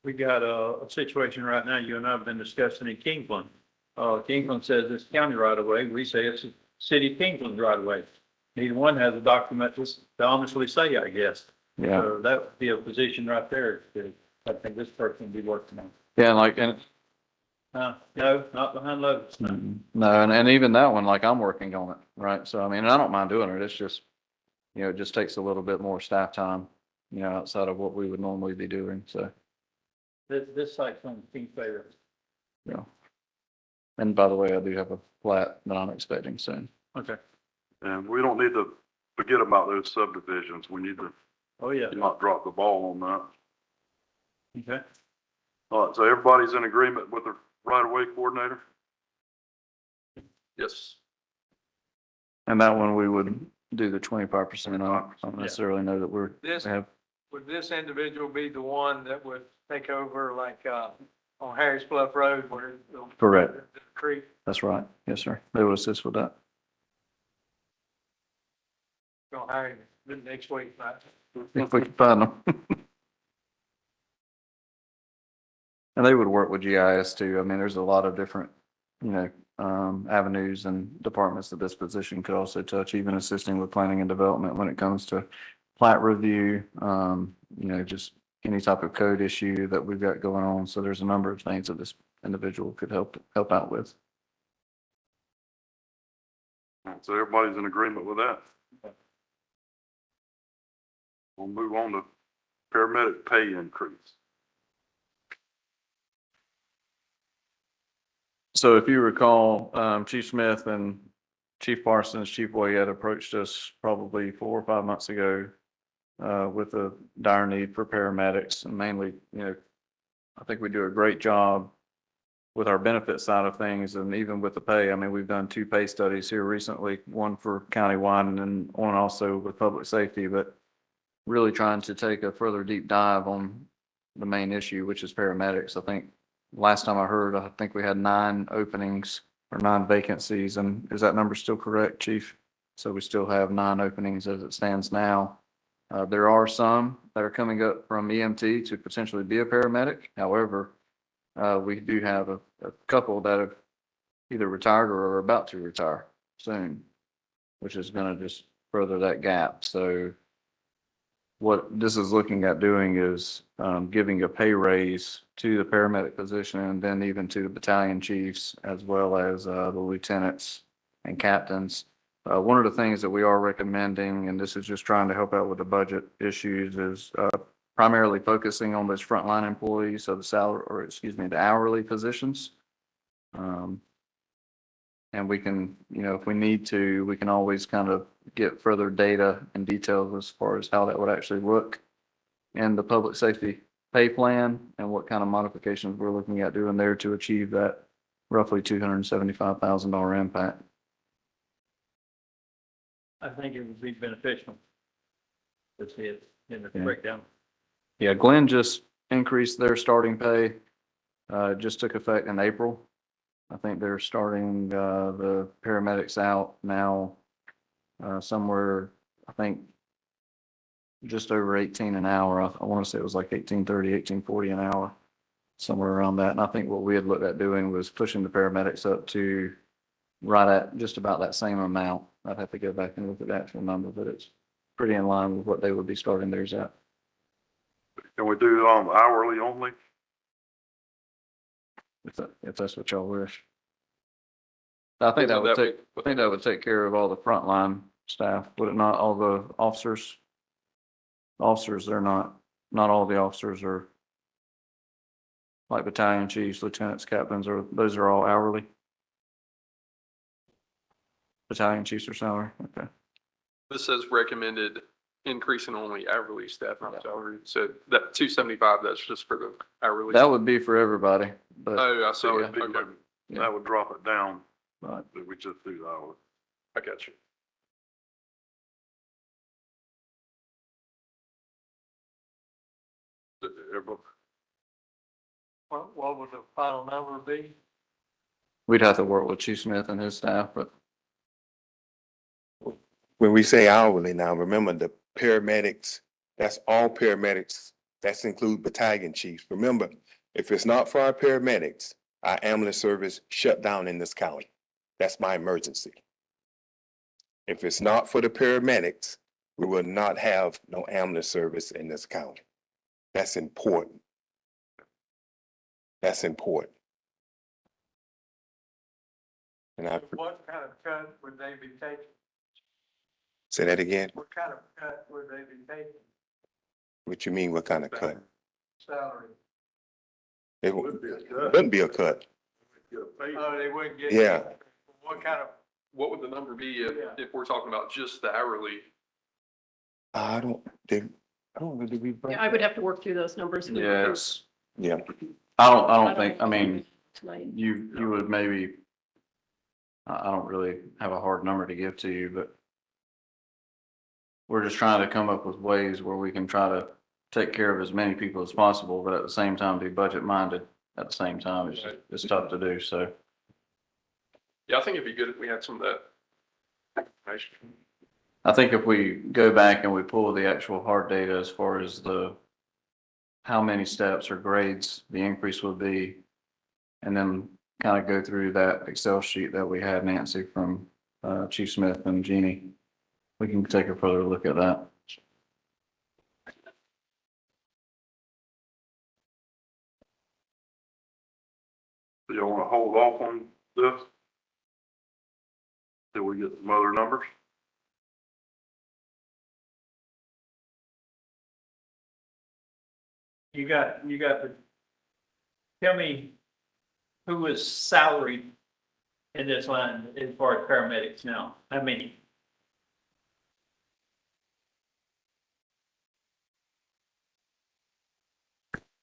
Speaker 3: We got a situation right now, you and I have been discussing in Kingsland. Kingsland says it's county right away. We say it's a city of Kingsland right away. Neither one has a document to honestly say, I guess.
Speaker 5: Yeah.
Speaker 3: So that would be a position right there that I think this person would be working on.
Speaker 5: Yeah,
Speaker 3: No, not behind Lowe's.
Speaker 5: no, and even that one, like, I'm working on it, right? So, I mean, and I don't mind doing it. It's just, you know, it just takes a little bit more staff time, you know, outside of what we would normally be doing. So,
Speaker 3: This site's on King's Fair.
Speaker 5: yeah. And by the way, I do have a plat that I'm expecting soon.
Speaker 3: Okay.
Speaker 1: And we don't need to forget about those subdivisions. We need to
Speaker 3: Oh, yeah.
Speaker 1: not drop the ball on that.
Speaker 3: Okay.
Speaker 1: All right, so everybody's in agreement with the right-of-way coordinator?
Speaker 7: Yes.
Speaker 5: And that one we would do the 25% off. I don't necessarily know that we
Speaker 4: This-
Speaker 5: have,
Speaker 4: Would this individual be the one that would take over like, on Harris Bluff Road where?
Speaker 5: Correct.
Speaker 4: The creek?
Speaker 5: that's right. Yes, sir. They will assist with that.
Speaker 4: Gonna hire him next week, right?
Speaker 5: If we can find them. And they would work with GIS too. I mean, there's a lot of different, avenues and departments that this position could also touch, even assisting with planning and development when it comes to plat review, just any type of code issue that we've got going on. So there's a number of things that this individual could help out with.
Speaker 1: So everybody's in agreement with that? We'll move on to paramedic pay increase.
Speaker 5: So if you recall, Chief Smith and Chief Parsons, Chief Way had approached us probably 4 or 5 months ago with a dire need for paramedics, and mainly, I think we do a great job with our benefit side of things, and even with the pay. I mean, we've done 2 pay studies here recently, one for countywide and then one also with public safety, but really trying to take a further deep dive on the main issue, which is paramedics. I think last time I heard, I think we had 9 openings or 9 vacancies, and is that number still correct, Chief? So we still have 9 openings as it stands now. There are some that are coming up from EMT to potentially be a paramedic. However, we do have a couple that have either retired or are about to retire soon, which is going to just further that gap. So what this is looking at doing is giving a pay raise to the paramedic position, and then even to the battalion chiefs, as well as the lieutenants and captains. One of the things that we are recommending, and this is just trying to help out with the budget issues, is primarily focusing on those frontline employees, so the hourly positions. And we can, if we need to, we can always kind of get further data and details as far as how that would actually look in the public safety pay plan and what kind of modifications we're looking at doing there to achieve that roughly $275,000 impact.
Speaker 3: I think it would be beneficial to see it in the
Speaker 5: Yeah.
Speaker 3: breakdown.
Speaker 5: Yeah, Glenn just increased their starting pay. Just took effect in April. I think they're starting the paramedics out now somewhere, I think, just over 18 an hour. I want to say it was like 18.30, 18.40 an hour, somewhere around that. And I think what we had looked at doing was pushing the paramedics up to right at just about that same amount. I'd have to go back and look at the actual number, but it's pretty in line with what they would be starting theirs at.
Speaker 1: Can we do hourly only?
Speaker 5: If that's what y'all wish. I think that would take care of all the frontline staff, would it not? All the officers? Officers, they're not all the officers are like battalion chiefs, lieutenants, captains, or those are all hourly? Battalion chiefs are salary, okay.
Speaker 7: This says recommended increase in only hourly staff, not salary. So that 275, that's just for the hourly.
Speaker 5: That would be for everybody, but,
Speaker 7: Oh, I see.
Speaker 1: That would be,
Speaker 7: Okay,
Speaker 1: that would drop it down,
Speaker 5: but
Speaker 1: but we just do the hourly.
Speaker 7: I got you.
Speaker 1: Everybody-
Speaker 4: What would the final number be?
Speaker 5: we'd have to work with Chief Smith and his staff, but
Speaker 10: When we say hourly now, remember the paramedics, that's all paramedics. That's include battalion chiefs. Remember, if it's not for our paramedics, our ambulance service shut down in this county. That's my emergency. If it's not for the paramedics, we will not have no ambulance service in this county. That's important. That's important. And I,
Speaker 4: What kind of cut would they be taking?
Speaker 10: say that again,
Speaker 4: What kind of cut would they be taking?
Speaker 10: what you mean, what kind of cut?
Speaker 4: Salary?
Speaker 10: It
Speaker 1: Would be a cut.
Speaker 10: wouldn't be a cut.
Speaker 1: Get a pay.
Speaker 4: Oh, they wouldn't get.
Speaker 10: Yeah.
Speaker 4: What kind of,
Speaker 7: What would the number be
Speaker 4: Yeah.
Speaker 7: if we're talking about just the hourly?
Speaker 10: I don't know, did we?
Speaker 2: Yeah, I would have to work through those numbers.
Speaker 5: yes,
Speaker 10: Yeah,
Speaker 5: I don't think, I mean,
Speaker 2: Tonight.
Speaker 5: you would maybe, I don't really have a hard number to give to you, but we're just trying to come up with ways where we can try to take care of as many people as possible, but at the same time be budget minded at the same time. It's tough to do, so.
Speaker 7: Yeah, I think it'd be good if we had some of that information.
Speaker 5: I think if we go back and we pull the actual hard data as far as how many steps or grades the increase would be, and then kind of go through that Excel sheet that we had, Nancy, from Chief Smith and Jeannie, we can take a further look at that.
Speaker 1: Do y'all want to hold off on this till we get some other numbers?
Speaker 3: Tell me who is salaried in this line as far as paramedics now? How many?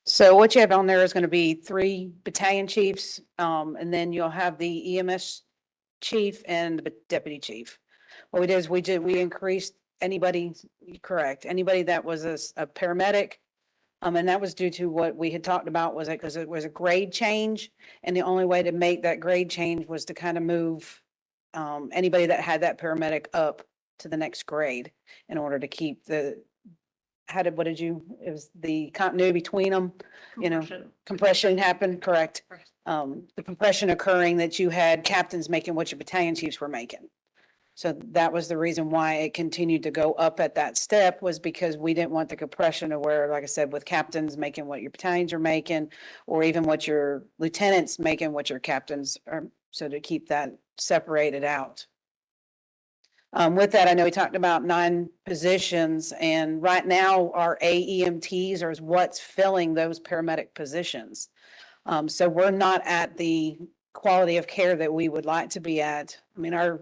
Speaker 9: So what you have on there is going to be 3 battalion chiefs, and then you'll have the EMS chief and the deputy chief. What we did is we increased anybody, correct, anybody that was a paramedic. And that was due to what we had talked about, was it because it was a grade change, and the only way to make that grade change was to kind of move anybody that had that paramedic up to the next grade in order to keep it was the continuity between them, compression happened, correct? The compression occurring that you had captains making what your battalion chiefs were making. So that was the reason why it continued to go up at that step, was because we didn't want the compression to where, like I said, with captains making what your battalions are making, or even what your lieutenants making what your captains are, so to keep that separated out. With that, I know we talked about 9 positions, and right now our AEMTs are what's filling those paramedic positions. So we're not at the quality of care that we would like to be at. I mean, our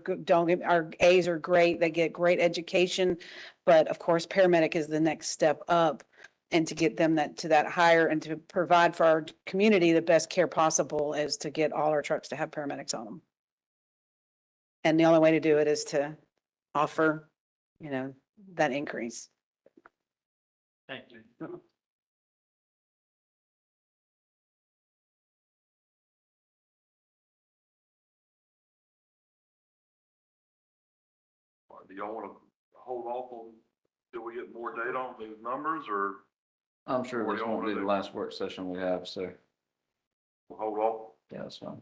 Speaker 9: A's are great. They get great education, but of course, paramedic is the next step up. And to get them to that higher and to provide for our community the best care possible is to get all our trucks to have paramedics on them. And the only way to do it is to offer, that increase.
Speaker 3: Thank you.
Speaker 1: Do y'all want to hold off on till we get more data on those numbers, or
Speaker 5: I'm sure
Speaker 1: Or
Speaker 5: this
Speaker 1: y'all
Speaker 5: won't be
Speaker 1: wanna
Speaker 5: the
Speaker 1: do-
Speaker 5: last work session we have, so
Speaker 1: we'll hold off?
Speaker 5: yeah, that's fine.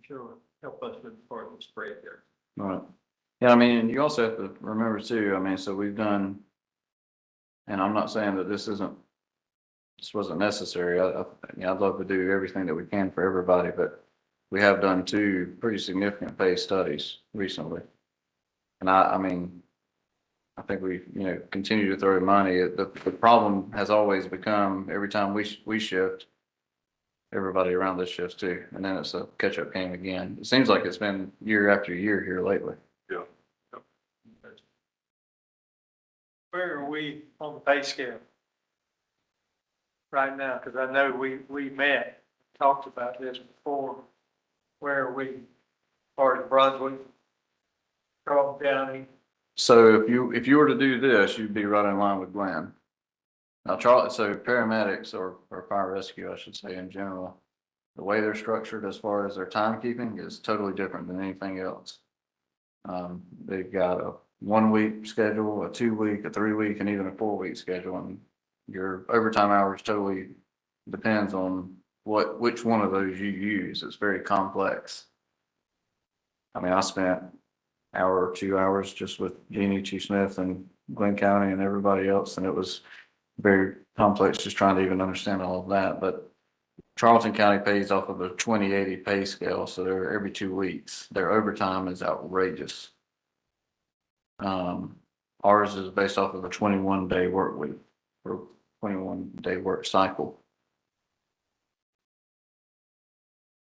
Speaker 3: Sure, help us with part of the spread there.
Speaker 5: All right. Yeah, I mean, you also have to remember too, I mean, so we've done, and I'm not saying that this wasn't necessary. I'd love to do everything that we can for everybody, but we have done 2 pretty significant pay studies recently. And I mean, I think we, continue to throw money at the problem has always become every time we shift, everybody around this shifts too. And then it's a catch-up game again. It seems like it's been year after year here lately.
Speaker 1: Yeah.
Speaker 4: Where are we on the pay scale right now? Because I know we met, talked about this before. Where are we, as far as Brunswick, Carlton County?
Speaker 5: So if you were to do this, you'd be right in line with Glenn. Now, so paramedics or fire rescue, I should say in general, the way they're structured as far as their timekeeping is totally different than anything else. They've got a 1-week schedule, a 2-week, a 3-week, and even a 4-week schedule. And your overtime hours totally depends on which one of those you use. It's very complex. I mean, I spent hour or 2 hours just with Jeannie, Chief Smith, and Glenn County and everybody else, and it was very complex just trying to even understand all of that. But Charlton County pays off of a 20/80 pay scale, so they're every 2 weeks. Their overtime is outrageous. Ours is based off of a 21-day work week or 21-day work cycle.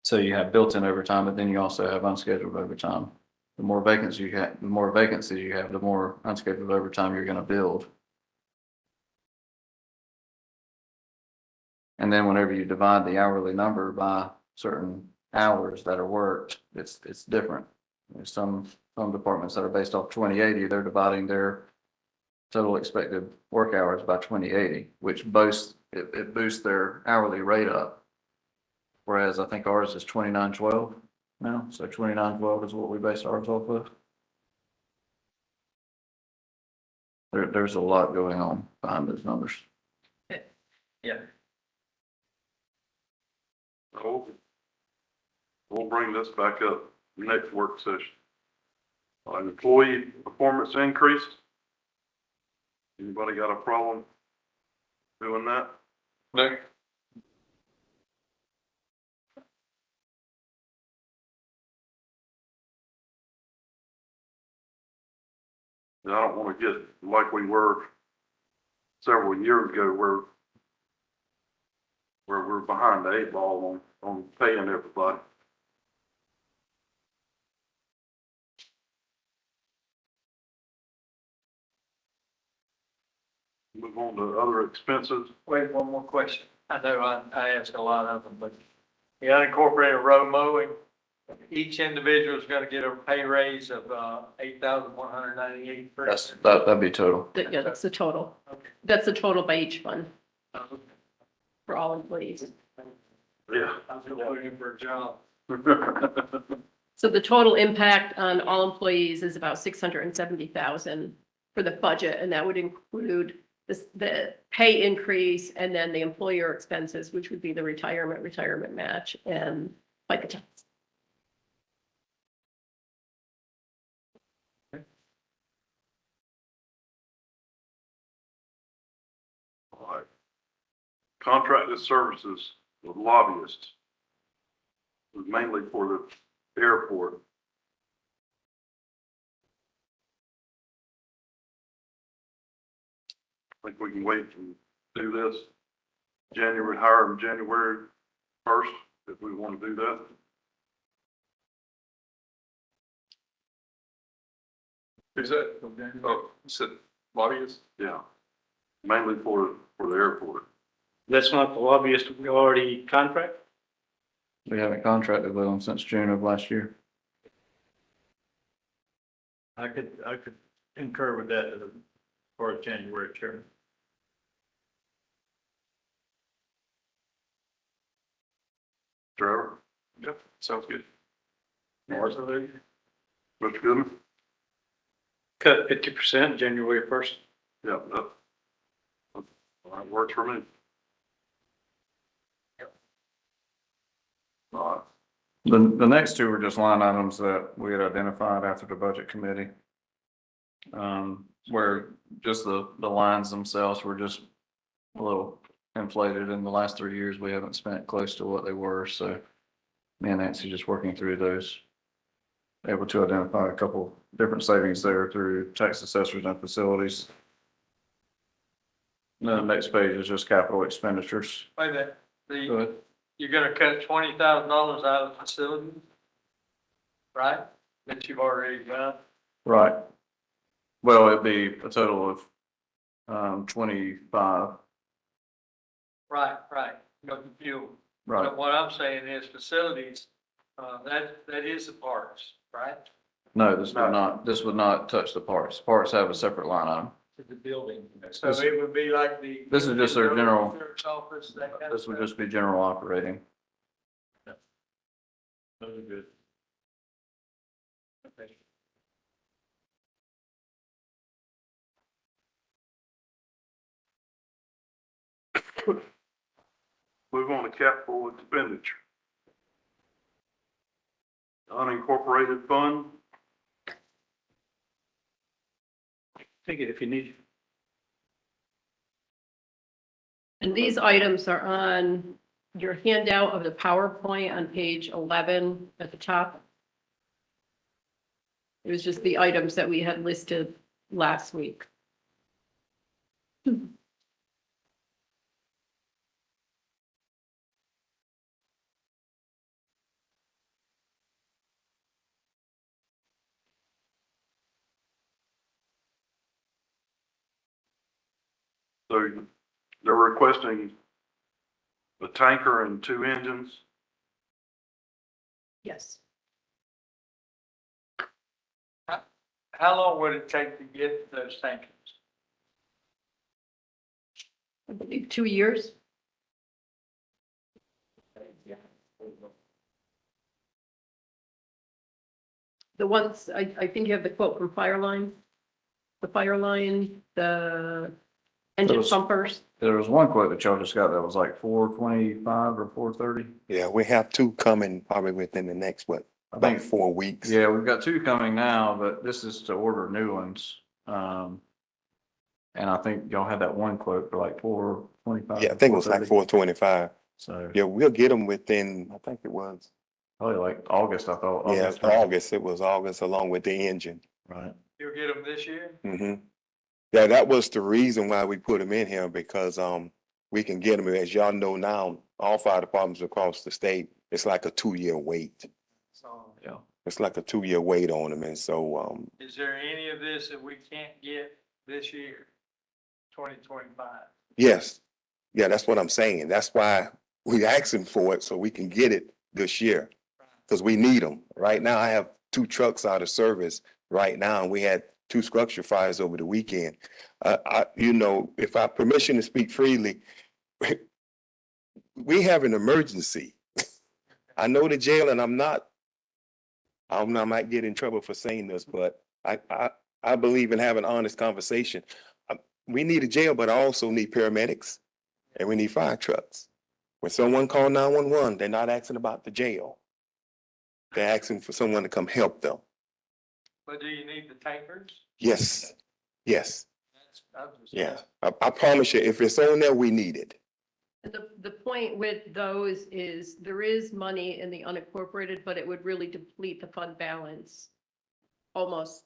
Speaker 5: So you have built-in overtime, but then you also have unscheduled overtime. The more vacancies you have, the more unscheduled overtime you're going to build. And then whenever you divide the hourly number by certain hours that are worked, it's different. There's some departments that are based off 2080, they're dividing their total expected work hours by 2080, which it boosts their hourly rate up. Whereas I think ours is 2912 now, so 2912 is what we base ours off of. There's a lot going on behind those numbers.
Speaker 3: Yeah.
Speaker 1: So we'll bring this back up next work session. Employee performance increase. Anybody got a problem doing that?
Speaker 7: No,
Speaker 1: I don't want to get like we were several years ago where we're behind the eight ball on paying everybody. Move on to other expenses.
Speaker 4: Wait, one more question. I know I asked a lot of them, but you got incorporated row mowing. Each individual's gonna get a pay raise of, $8,198.
Speaker 5: That'd be total.
Speaker 2: Yeah, that's the total.
Speaker 4: Okay.
Speaker 2: That's the total by each fund for all employees.
Speaker 1: Yeah.
Speaker 4: I'm still looking for a job.
Speaker 2: So the total impact on all employees is about 670,000 for the budget, and that would include the pay increase and then the employer expenses, which would be the retirement match, and FICA tax.
Speaker 1: All right. Contracted services with lobbyists, mainly for the airport. I think we can wait and do this hire them January 1st, if we want to do that.
Speaker 7: who's that? Oh, you said lobbyists?
Speaker 1: Yeah. Mainly for the airport.
Speaker 6: That's not the lobbyist we already contract?
Speaker 5: We haven't contracted with them since June of last year.
Speaker 3: I could concur with that for January, Chairman.
Speaker 1: Trevor?
Speaker 7: Yep, sounds good.
Speaker 1: Mr. Goodman?
Speaker 6: Cut 50% January 1st.
Speaker 1: Yeah, that works for me. All right.
Speaker 5: The next two were just line items that we had identified after the budget committee. Where just the lines themselves were just a little inflated. In the last 3 years, we haven't spent close to what they were, so me and Nancy just working through those. Able to identify a couple different savings there through tax assessors and facilities. And then the next page is just capital expenditures.
Speaker 4: Wait a minute,
Speaker 5: Go ahead.
Speaker 4: you're gonna cut $20,000 out of the facility, right? That you've already done.
Speaker 5: Right. Well, it'd be a total of 25,
Speaker 4: Right, no fuel.
Speaker 5: right?
Speaker 4: But what I'm saying is facilities, that is the parks, right?
Speaker 5: No, this would not touch the parks. Parks have a separate line item.
Speaker 4: To the building. So
Speaker 5: This-
Speaker 4: it would be like the.
Speaker 5: This is just their general-
Speaker 4: Sheriff's office, that kind of
Speaker 5: This would
Speaker 4: stuff.
Speaker 5: just be general operating.
Speaker 3: Those are good.
Speaker 4: Okay.
Speaker 1: Move on to capital expenditure. Unincorporated fund,
Speaker 6: Take it if you need it.
Speaker 2: And these items are on your handout of the PowerPoint on page 11 at the top. It was just the items that we had listed last week.
Speaker 1: so they're requesting a tanker and 2 engines.
Speaker 2: Yes.
Speaker 4: How long would it take to get those tankers?
Speaker 2: I believe 2 years. The ones, I think you have the quote from Fireline. The Fireline, the engine
Speaker 5: Those-
Speaker 2: pumpers.
Speaker 5: There was one quote that y'all just got that was like 425 or 430.
Speaker 10: Yeah, we have two coming probably within the next, what,
Speaker 5: I
Speaker 10: about
Speaker 5: think,
Speaker 10: 4 weeks.
Speaker 5: yeah, we've got two coming now, but this is to order new ones. And I think y'all had that one quote for like 425.
Speaker 10: Yeah, I think it was like 425.
Speaker 5: So
Speaker 10: Yeah, we'll get them within, I think it was,
Speaker 5: probably like August, I thought.
Speaker 10: yeah,
Speaker 5: August.
Speaker 10: August. It was August along with the engine.
Speaker 5: Right.
Speaker 4: You'll get them this year?
Speaker 10: Yeah, that was the reason why we put them in here because, we can get them, as y'all know now, all fire departments across the state, it's like a 2-year wait.
Speaker 4: So
Speaker 5: Yeah.
Speaker 10: It's like a 2-year wait on them. And so,
Speaker 4: is there any of this that we can't get this year, 2025?
Speaker 10: yes, yeah, that's what I'm saying. That's why we asking for it so we can get it this year. Cause we need them. Right now, I have 2 trucks out of service right now, and we had 2 structure fires over the weekend. If I permission to speak freely, we have an emergency. I know the jail, and I might get in trouble for saying this, but I believe in having honest conversation. We need a jail, but I also need paramedics and we need fire trucks. When someone call 911, they're not asking about the jail. They're asking for someone to come help them.
Speaker 4: But do you need the tankers?
Speaker 10: Yes, yes,
Speaker 4: I'm just-
Speaker 10: yeah. I promise you, if it's on there, we need it.
Speaker 2: And the point with those is there is money in the unincorporated, but it would really deplete the fund balance. Almost,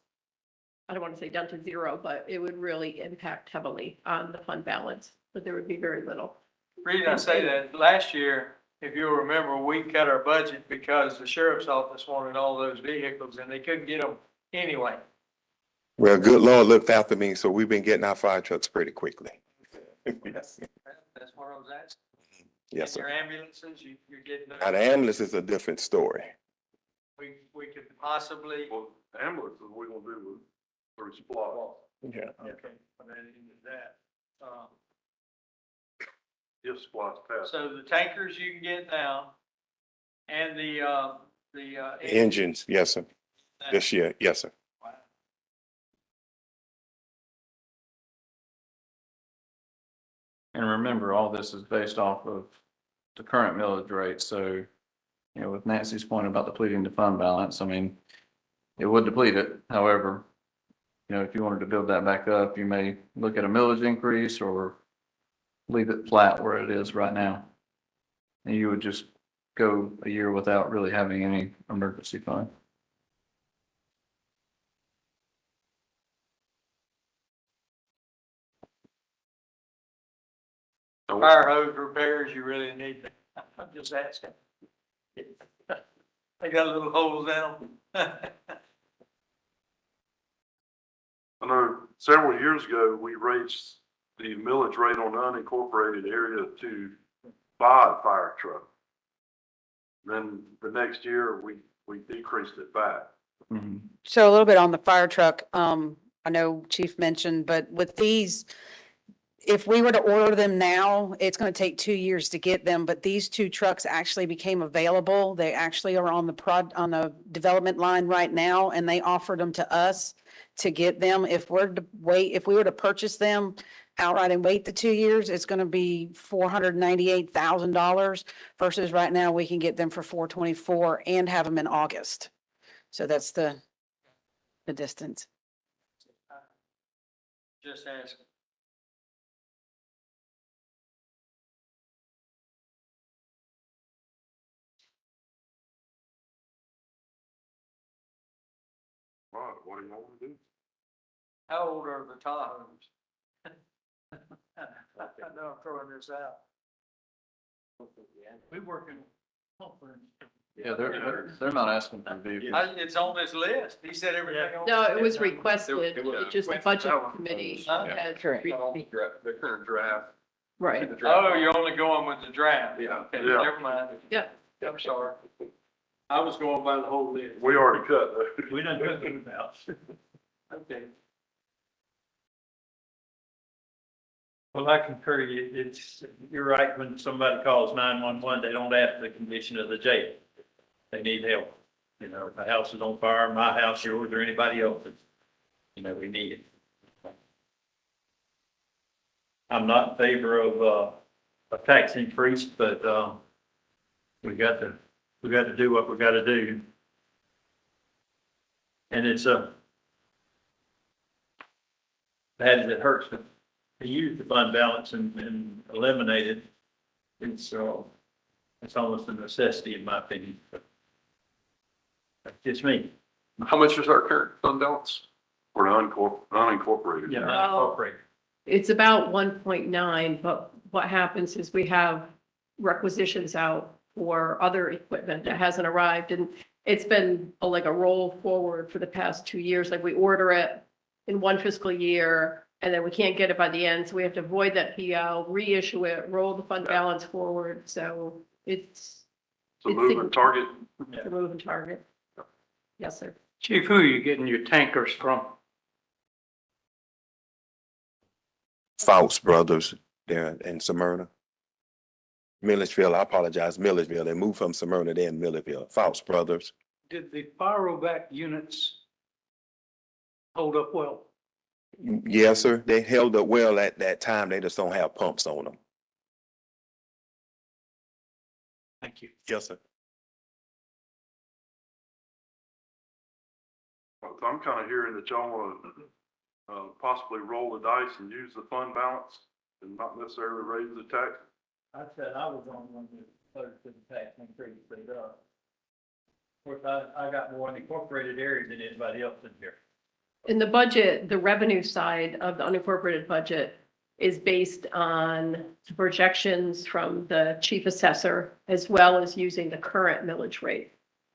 Speaker 2: I don't want to say down to zero, but it would really impact heavily on the fund balance, but there would be very little.
Speaker 4: Reason I say that, last year, if you'll remember, we cut our budget because the sheriff's office wanted all those vehicles and they couldn't get them anyway.
Speaker 10: Well, good Lord looked after me, so we've been getting our fire trucks pretty quickly. Yes,
Speaker 4: That's what I was asking.
Speaker 10: yes,
Speaker 4: And your
Speaker 10: sir.
Speaker 4: ambulances, you're getting those.
Speaker 10: Now, the ambulance is a different story.
Speaker 4: We could possibly,
Speaker 1: Well, ambulances, we're gonna do through SPLOST.
Speaker 10: Yeah.
Speaker 4: okay, put that into that.
Speaker 1: If SPLOST passes.
Speaker 4: So the tankers you can get now and the
Speaker 10: Engines, yes, sir. This year, yes, sir.
Speaker 5: And remember, all this is based off of the current millage rate, so, with Nancy's point about depleting the fund balance, I mean, it would deplete it, however, if you wanted to build that back up, you may look at a millage increase or leave it flat where it is right now. And you would just go a year without really having any emergency fund.
Speaker 4: fire hose repairs, you really need them. I'm just asking. They got little holes in them.
Speaker 1: I know several years ago, we raised the millage rate on the unincorporated area to 5 fire trucks. Then the next year, we decreased it back.
Speaker 5: Mhm.
Speaker 9: So a little bit on the fire truck, I know Chief mentioned, but with these, if we were to order them now, it's going to take 2 years to get them, but these 2 trucks actually became available. They actually are on the development line right now, and they offered them to us to get them. If we were to purchase them outright and wait the 2 years, it's going to be $498,000 versus right now we can get them for $424 and have them in August. So that's the distance.
Speaker 4: Just asking.
Speaker 1: All right, what do you want to do?
Speaker 4: How old are the Tahoes? I know I'm throwing this out. We working.
Speaker 5: Yeah, they're not asking for vehicles.
Speaker 4: It's on this list. He said everything. on
Speaker 2: No,
Speaker 4: this
Speaker 2: it was
Speaker 4: list.
Speaker 2: requested,
Speaker 7: It was
Speaker 2: it's just the budget committee
Speaker 4: Huh?
Speaker 2: had.
Speaker 9: Correct.
Speaker 7: The current draft.
Speaker 2: Right,
Speaker 7: The draft.
Speaker 4: Oh, you're only going with the draft?
Speaker 7: Yeah.
Speaker 4: Okay,
Speaker 1: Yeah.
Speaker 4: never mind.
Speaker 2: yeah.
Speaker 4: I'm sorry. I was going by the whole list.
Speaker 1: We already cut those.
Speaker 3: We done took them out.
Speaker 4: Okay.
Speaker 3: Well, I concur, you're right, when somebody calls 911, they don't ask the condition of the jail. They need help. You know, if the house is on fire, my house, yours, or anybody else's, you know, we need it. I'm not in favor of, a tax increase, but, we got to do what we got to do. And it's, bad as it hurts to use the fund balance and eliminate it. It's almost a necessity in my opinion. That's just me.
Speaker 7: How much is our current fund balance?
Speaker 1: For the unincorporated.
Speaker 3: Yeah,
Speaker 2: Well,
Speaker 3: unincorporated.
Speaker 2: It's about 1.9, but what happens is we have requisitions out for other equipment that hasn't arrived, and it's been like a roll forward for the past 2 years. Like we order it in one fiscal year, and then we can't get it by the end, so we have to void that PO, reissue it, roll the fund balance forward, so it's
Speaker 1: So moving target.
Speaker 2: a moving target. Yes, sir.
Speaker 6: Chief, who are you getting your tankers from?
Speaker 10: Fouts Brothers there in Smyrna. Milledgeville, I apologize, Milledgeville. They moved from Smyrna, they're in Milledgeville. Fouts Brothers.
Speaker 6: Did the pyrovac units hold up well?
Speaker 10: Yes, sir. They held up well at that time. They just don't have pumps on them.
Speaker 6: Thank you.
Speaker 10: Yes, sir.
Speaker 1: So I'm kind of hearing that y'all want to possibly roll the dice and use the fund balance and not necessarily raise the tax.
Speaker 3: I said I was on one that opposed to the tax increase, but, of course, I got more unincorporated areas than anybody else in here.
Speaker 2: In the budget, the revenue side of the unincorporated budget is based on projections from the chief assessor as well as using the current millage rate.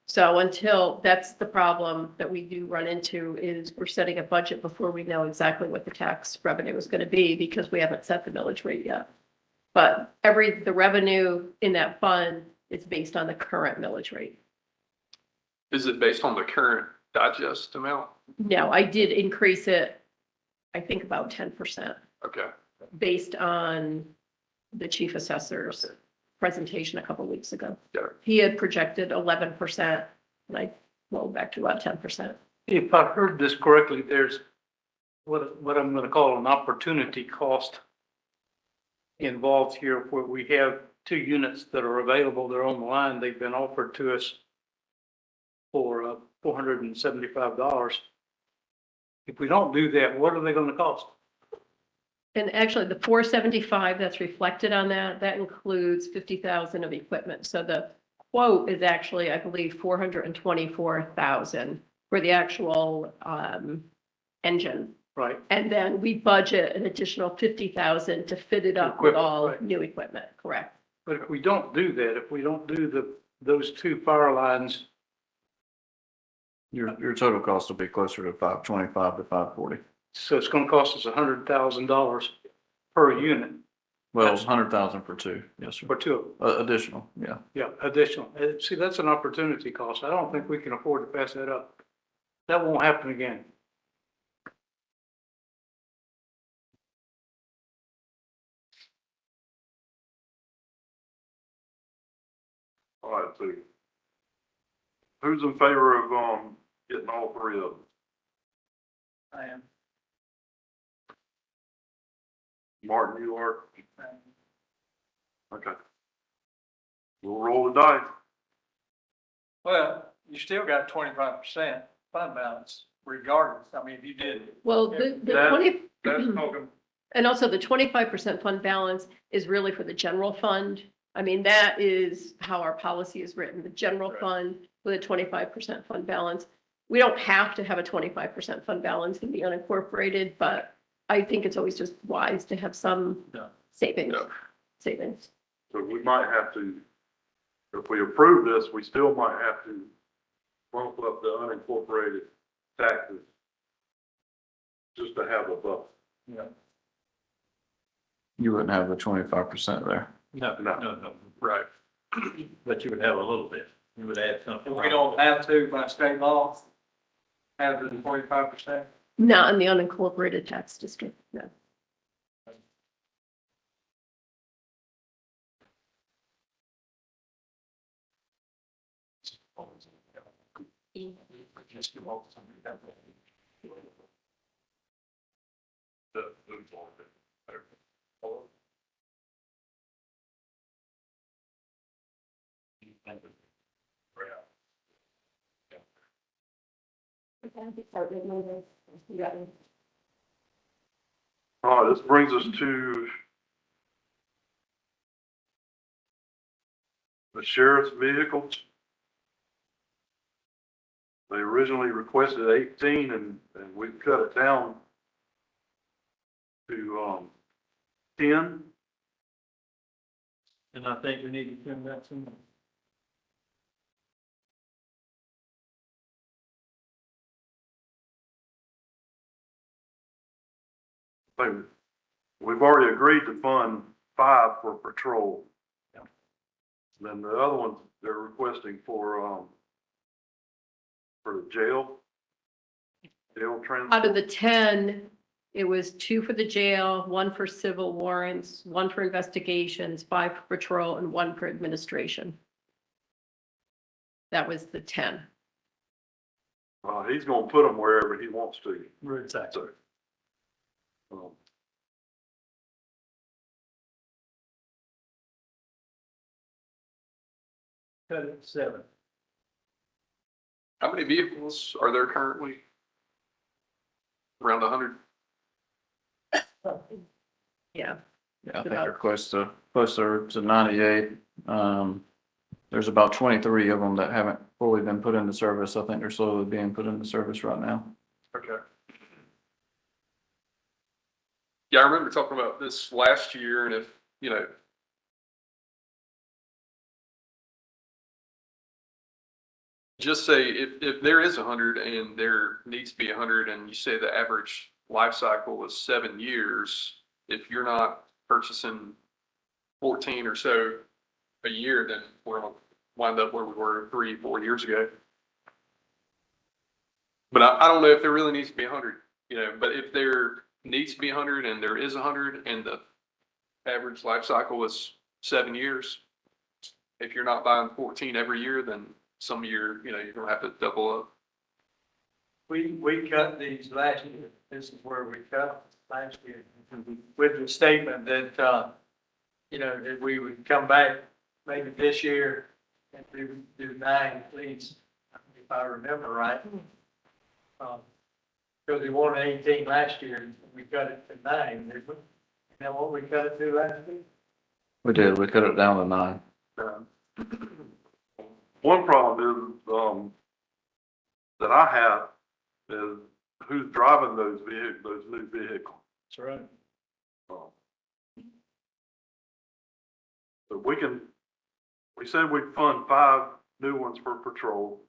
Speaker 2: So until, that's the problem that we do run into, is we're setting a budget before we know exactly what the tax revenue is going to be because we haven't set the millage rate yet. But the revenue in that fund is based on the current millage rate.
Speaker 7: Is it based on the current digest amount?
Speaker 2: No, I did increase it, I think about 10%,
Speaker 7: Okay.
Speaker 2: based on the chief assessor's presentation a couple of weeks ago.
Speaker 7: Got it.
Speaker 2: He had projected 11%, and I rolled back to about 10%.
Speaker 6: If I heard this correctly, there's what I'm going to call an opportunity cost involved here, where we have 2 units that are available. They're on the line. They've been offered to us for $475. If we don't do that, what are they going to cost?
Speaker 2: And actually, the 475 that's reflected on that includes 50,000 of equipment. So the quote is actually, I believe, 424,000 for the actual engine.
Speaker 6: Right.
Speaker 2: And then we budget an additional 50,000 to fit it up with
Speaker 6: Equipment,
Speaker 2: all
Speaker 6: right.
Speaker 2: new equipment, correct?
Speaker 6: But if we don't do that, if we don't do those 2 power lines,
Speaker 5: Your total cost will be closer to 525 to 540.
Speaker 6: so it's going to cost us $100,000 per unit
Speaker 5: Well,
Speaker 6: That's-
Speaker 5: 100,000 for 2, yes, sir.
Speaker 6: for 2.
Speaker 5: Additional, yeah.
Speaker 6: Yeah, additional. See, that's an opportunity cost. I don't think we can afford to pass that up. That won't happen again.
Speaker 1: All right, so who's in favor of, getting all 3 of them?
Speaker 3: I am.
Speaker 1: Martin, you are? Okay. We'll roll the dice.
Speaker 4: Well, you still got 25% fund balance regardless. I mean, if you did.
Speaker 2: Well, the
Speaker 4: That-
Speaker 2: 20,
Speaker 4: That's talking.
Speaker 2: and also the 25% fund balance is really for the general fund. I mean, that is how our policy is written, the general fund with a 25% fund balance. We don't have to have a 25% fund balance in the unincorporated, but I think it's always just wise to have some
Speaker 3: Yeah.
Speaker 2: savings,
Speaker 7: Yeah.
Speaker 2: savings.
Speaker 1: So we might have to, if we approve this, we still might have to bump up the unincorporated taxes just to have a buffer.
Speaker 3: Yeah.
Speaker 5: You wouldn't have the 25% there.
Speaker 3: No,
Speaker 1: No.
Speaker 3: no.
Speaker 7: Right.
Speaker 3: But you would have a little bit. You would add something.
Speaker 4: We don't have to by state law have the 25%.
Speaker 2: Not in the unincorporated tax district, no.
Speaker 1: All right, this brings us to the sheriff's vehicles. They originally requested 18 and we've cut it down to, 10.
Speaker 3: And I think we need to trim that some.
Speaker 1: We've already agreed to fund 5 for patrol. Then the other ones, they're requesting for the jail transfer.
Speaker 2: Out of the 10, it was 2 for the jail, 1 for civil warrants, 1 for investigations, 5 for patrol, and 1 for administration. That was the 10.
Speaker 1: He's gonna put them wherever he wants to.
Speaker 3: Exactly.
Speaker 1: So,
Speaker 3: Cut it 7.
Speaker 7: How many vehicles are there currently? Around 100?
Speaker 2: Yeah.
Speaker 5: Yeah, I think they're closer to 98. There's about 23 of them that haven't fully been put into service. I think they're slowly being put into service right now.
Speaker 7: Okay. Yeah, I remember talking about this last year, and if, you know, just say if there is 100 and there needs to be 100, and you say the average life cycle was 7 years, if you're not purchasing 14 or so a year, then we're gonna wind up where we were 3-4 years ago. But I don't know if there really needs to be 100, you know, but if there needs to be 100 and there is 100 and the average life cycle is 7 years, if you're not buying 14 every year, then some year, you know, you're gonna have to double up.
Speaker 4: We cut these last year. This is where we cut last year with the statement that, you know, that we would come back maybe this year and do 9 at least, if I remember right. Because we wanted 18 last year, we cut it to 9, didn't we? Is that what we cut it to last year?
Speaker 5: We did. We cut it down to 9.
Speaker 1: One problem is, that I have is who's driving those new vehicles.
Speaker 3: That's right.
Speaker 1: So we said we'd fund 5 new ones for patrol.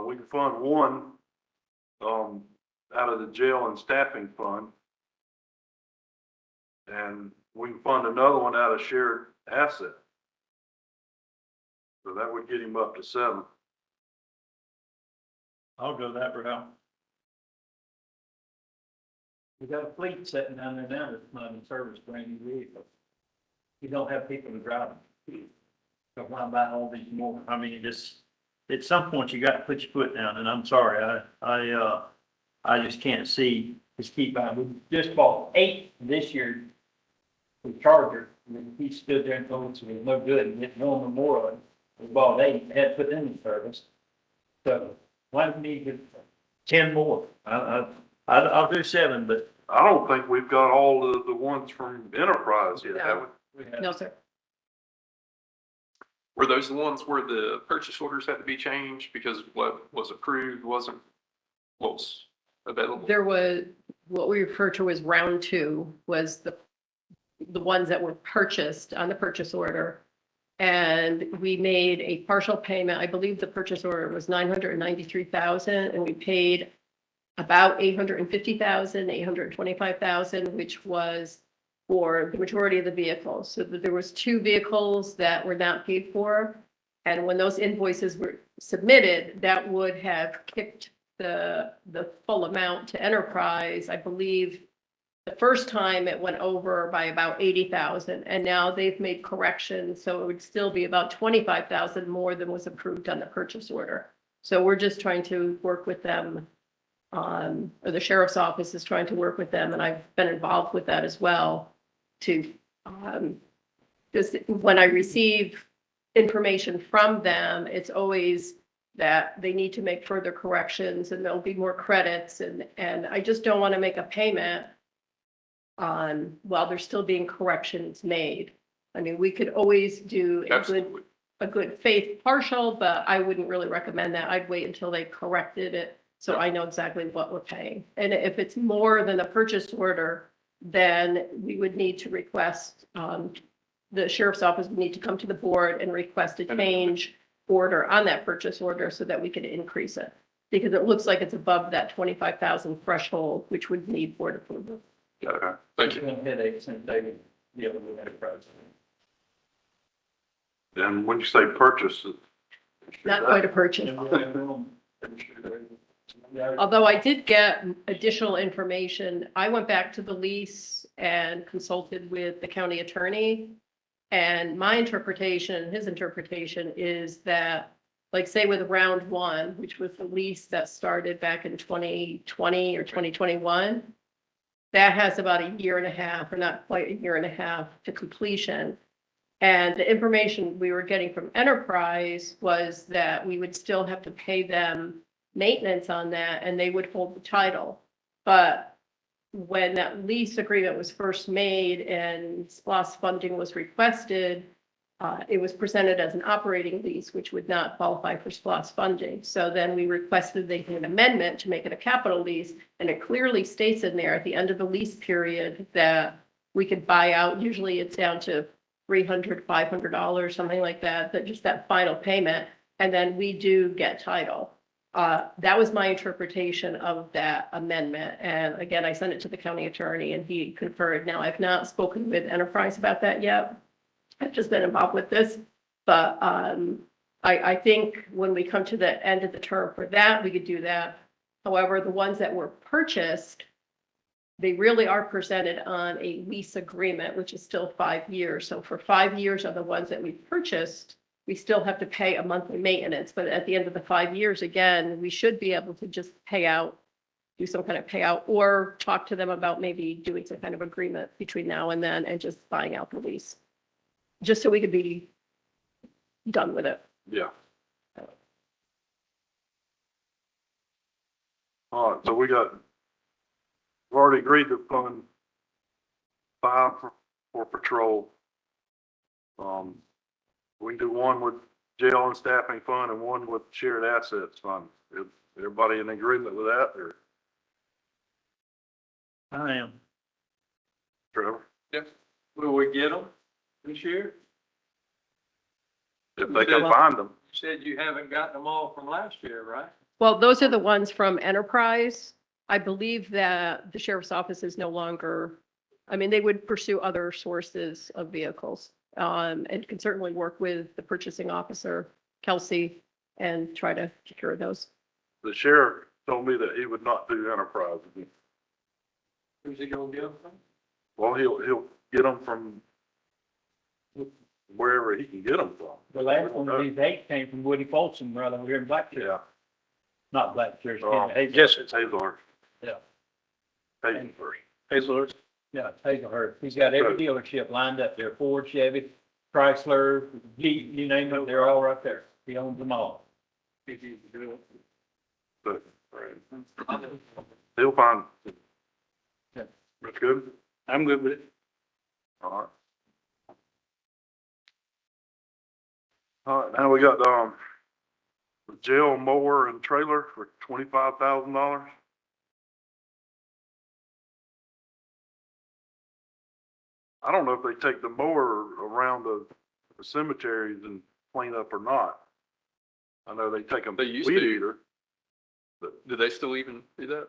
Speaker 1: We can fund 1, out of the jail and staffing fund. And we can fund another one out of shared asset. So that would get him up to 7.
Speaker 3: I'll go that route. We got a fleet sitting down there now that's not in service, brand new vehicles. You don't have people to drive them. So why buy all these more? I mean, at some point you got to put your foot down, and I'm sorry, I just can't see, just keep buying. We just bought 8 this year with Charger. He stood there and told us it was no good and didn't know no more of it. We bought 8, had to put them in service. So why do we need 10 more? I'll do 7, but.
Speaker 1: I don't think we've got all the ones from Enterprise yet, have we?
Speaker 2: No, sir.
Speaker 7: Were those the ones where the purchase orders had to be changed because what was approved wasn't what was available?
Speaker 2: There was, what we refer to as round 2 was the ones that were purchased on the purchase order. And we made a partial payment. I believe the purchase order was $993,000 and we paid about $850,000, $825,000, which was for the majority of the vehicles. So that there was 2 vehicles that were not paid for. And when those invoices were submitted, that would have kicked the full amount to enterprise, I believe the first time it went over by about 80,000, and now they've made corrections, so it would still be about 25,000 more than was approved on the purchase order. So we're just trying to work with them, or the sheriff's office is trying to work with them, and I've been involved with that as well, to, just when I receive information from them, it's always that they need to make further corrections and there'll be more credits, and I just don't want to make a payment while there's still being corrections made. I mean, we could always do
Speaker 7: Absolutely.
Speaker 2: a good faith partial, but I wouldn't really recommend that. I'd wait until they corrected it, so I know exactly what we're paying. And if it's more than the purchase order, then we would need to request, the sheriff's office would need to come to the board and request a change order on that purchase order so that we could increase it. Because it looks like it's above that 25,000 threshold, which would need board approval.
Speaker 1: Okay.
Speaker 7: Thank you.
Speaker 3: Headaches and they deal with enterprise.
Speaker 1: And when you say purchase,
Speaker 2: Not quite a purchase. Although I did get additional information, I went back to the lease and consulted with the county attorney. And my interpretation, his interpretation is that, like, say with round one, which was the lease that started back in 2020 or 2021, that has about a year and a half, or not quite a year and a half to completion. And the information we were getting from Enterprise was that we would still have to pay them maintenance on that and they would hold the title. But when that lease agreement was first made and SPOS funding was requested, it was presented as an operating lease, which would not qualify for SPOS funding. So then we requested they do an amendment to make it a capital lease. And it clearly states in there at the end of the lease period that we could buy out, usually it's down to $300, $500, something like that, that just that final payment. And then we do get title. That was my interpretation of that amendment. And again, I sent it to the county attorney and he concurred. Now, I've not spoken with Enterprise about that yet. I've just been involved with this. But I think when we come to the end of the term for that, we could do that. However, the ones that were purchased, they really are presented on a lease agreement, which is still 5 years. So for 5 years of the ones that we purchased, we still have to pay a monthly maintenance, but at the end of the 5 years, again, we should be able to just pay out, do some kind of payout, or talk to them about maybe doing some kind of agreement between now and then and just buying out the lease. Just so we could be done with it.
Speaker 1: yeah. All right, so we've already agreed to fund 5 for patrol. We can do one with jail and staffing fund and one with shared assets fund. Is everybody in agreement with that, or
Speaker 3: I am.
Speaker 1: Trevor?
Speaker 4: Will we get them this year?
Speaker 1: If they can find them.
Speaker 4: You said you haven't gotten them all from last year, right?
Speaker 2: Well, those are the ones from Enterprise. I believe that the sheriff's office is no longer, I mean, they would pursue other sources of vehicles. And can certainly work with the purchasing officer, Kelsey, and try to secure those.
Speaker 1: The sheriff told me that he would not do Enterprise.
Speaker 4: Who's he gonna get them from?
Speaker 1: Well, he'll get them from wherever he can get them from.
Speaker 3: The last one of these eight came from Woody Folsom, right over here in Blackshire.
Speaker 1: Yeah.
Speaker 3: Not Blackshire,
Speaker 1: Hey,
Speaker 6: Yes,
Speaker 1: it's Hazelhurst.
Speaker 3: Yeah.
Speaker 1: Hazelhurst.
Speaker 6: Hazelhurst.
Speaker 3: Yeah, Hazelhurst. He's got every dealership lined up there, Ford, Chevy, Chrysler, Jeep, you name it, they're all right there. He owns them all.
Speaker 1: But he'll find.
Speaker 3: Yeah.
Speaker 1: That's good.
Speaker 6: I'm good with it.
Speaker 1: All right. All right, now we got, the jail mower and trailer for $25,000. I don't know if they take the mower around the cemeteries and clean up or not. I know they take them.
Speaker 7: They used
Speaker 1: weed
Speaker 7: to.
Speaker 1: eater.
Speaker 7: Do they still even do that?